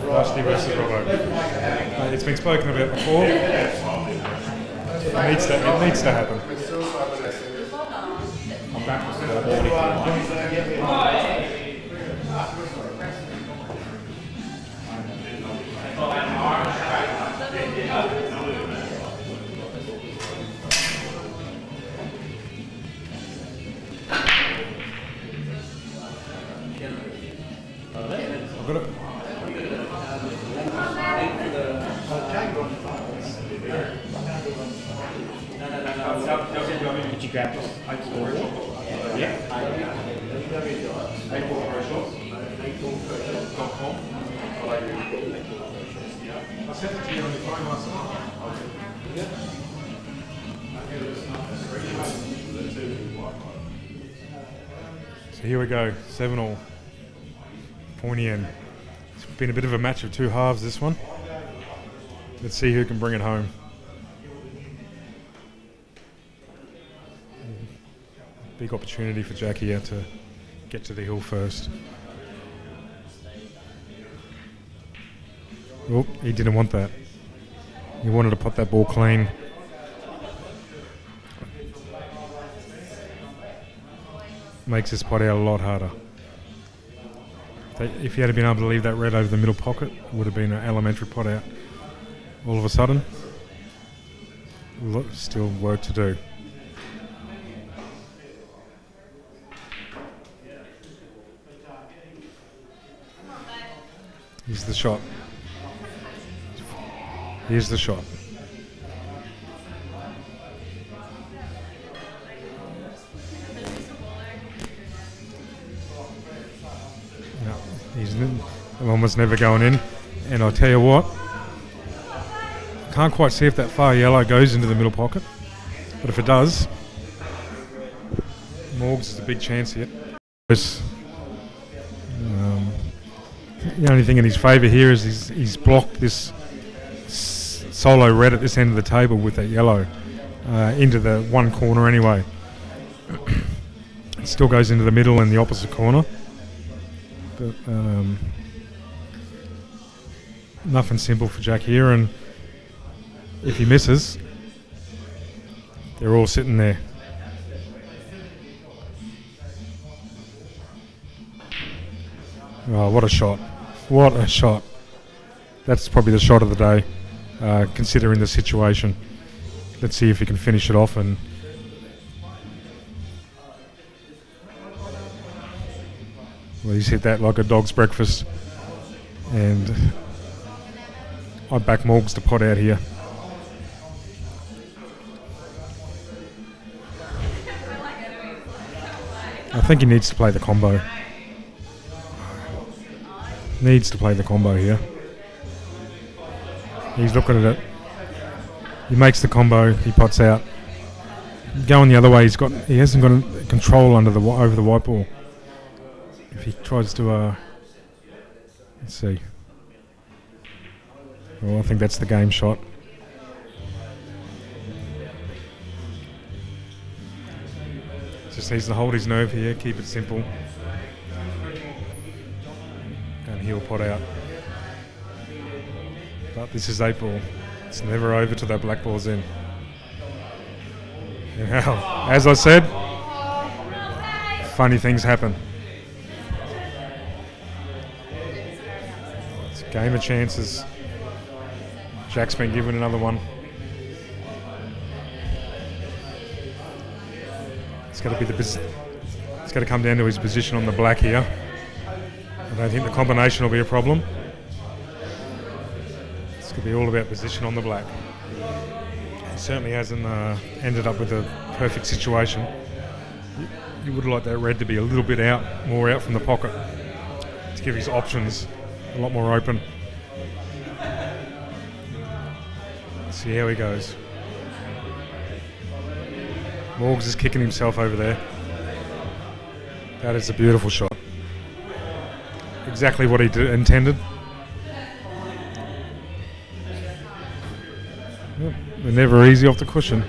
Rusty versus Robbo. It's been spoken about before. It needs to happen. I'm back to I've got it. Did you grab this? Yeah. I sent it to you on your phone last night. So here we go, 7-all. Pointy end. It's been a bit of a match of two halves, this one. Let's see who can bring it home. Big opportunity for Jack here to get to the hill first. Oh, he didn't want that. He wanted to put that ball clean. Makes this pot out a lot harder. If he had been able to leave that red over the middle pocket, it would have been an elementary pot out. All of a sudden, still work to do. Here's the shot. Here's the shot. No, he's almost never going in. And I'll tell you what, can't quite see if that far yellow goes into the middle pocket. But if it does, Morgs is a big chance here. The only thing in his favour here is he's blocked this solo red at this end of the table with that yellow into the one corner anyway. It still goes into the middle and the opposite corner. But nothing simple for Jack here, and if he misses, they're all sitting there. Oh, what a shot. What a shot. That's probably the shot of the day, considering the situation. Let's see if he can finish it off. And well, he's hit that like a dog's breakfast. And I back Morgs to pot out here. I think he needs to play the combo. Needs to play the combo here. He's looking at it. He makes the combo. He pots out. Going the other way, he hasn't got control over the white ball. If he tries to, let's see. Well, I think that's the game shot. Just needs to hold his nerve here, keep it simple. And he'll pot out. But this is 8 ball. It's never over till that black ball's in. And now, as I said, funny things happen. It's a game of chances. Jack's been given another one. It's got to come down to his position on the black here. I don't think the combination will be a problem. It's going to be all about position on the black. He certainly hasn't ended up with a perfect situation. You would like that red to be a little bit more out from the pocket, to give his options a lot more open. Let's see how he goes. Morgs is kicking himself over there. That is a beautiful shot. Exactly what he intended. Yep, they're never easy off the cushion.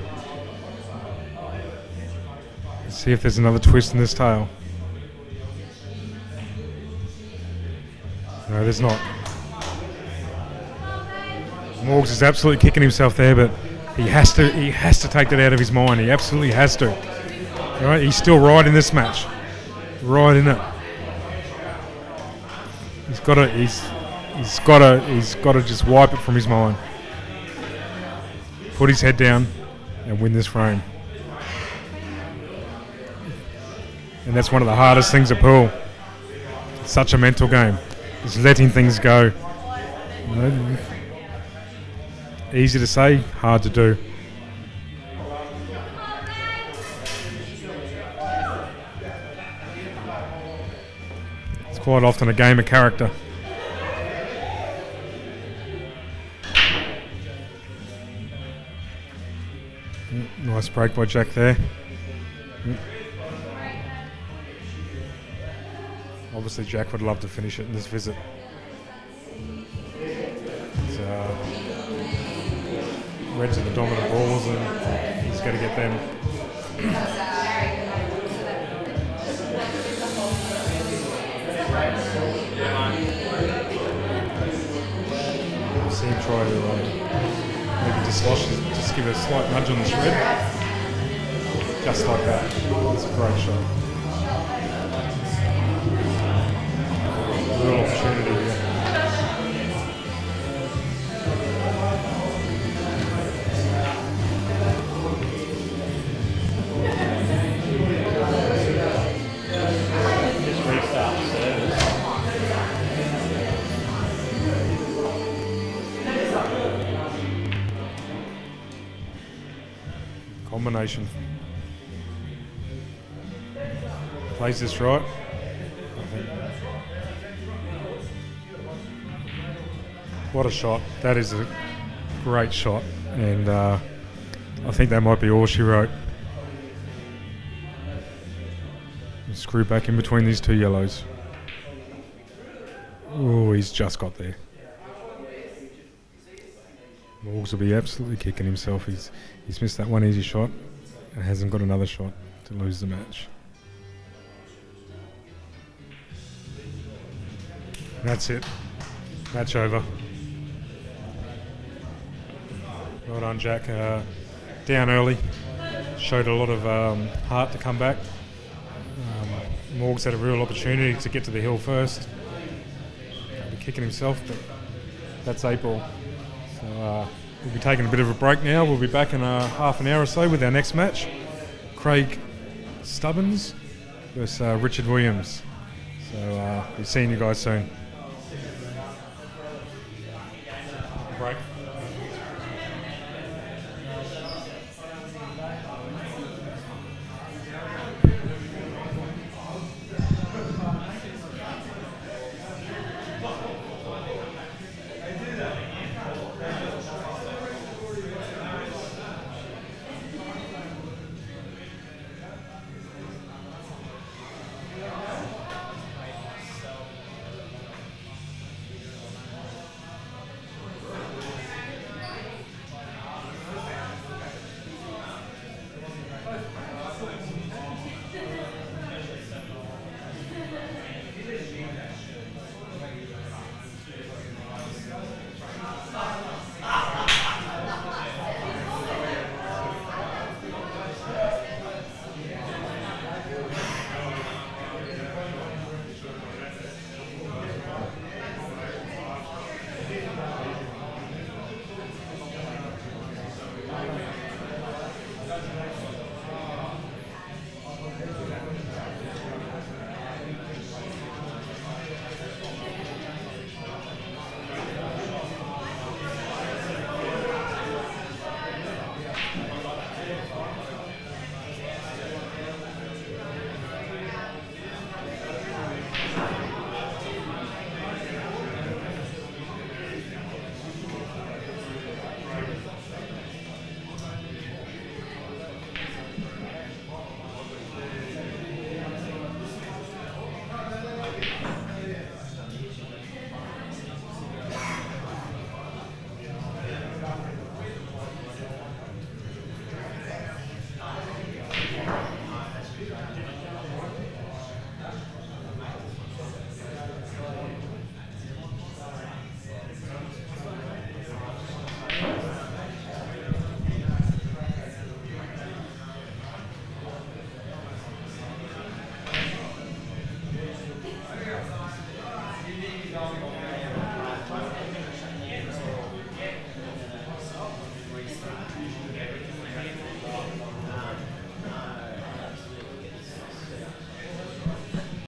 Let's see if there's another twist in this tail. No, there's not. Morgs is absolutely kicking himself there, but he has to take that out of his mind. He absolutely has to. All right, he's still right in this match. Right in it. He's got to just wipe it from his mind. Put his head down and win this frame. And that's one of the hardest things to pull. It's such a mental game. It's letting things go. You know, easy to say, hard to do. It's quite often a game of character. Nice break by Jack there. Obviously Jack would love to finish it in this visit. Reds are the dominant balls and he's got to get them. See him try to maybe just give it a slight nudge on this red. Just like that. That's a great shot. Real opportunity here. Combination. Plays this right. What a shot. That is a great shot. And I think that might be all she wrote. Screw back in between these two yellows. Oh, he's just got there. Morgs will be absolutely kicking himself. He's missed that one easy shot and hasn't got another shot to lose the match. That's it. Match over. Well done, Jack. Down early. Showed a lot of heart to come back. Morgs had a real opportunity to get to the hill first. He'll be kicking himself, but that's 8 ball. So we'll be taking a bit of a break now. We'll be back in half an hour or so with our next match. Craig Stubbins versus Richard Williams. So we'll be seeing you guys soon. Break.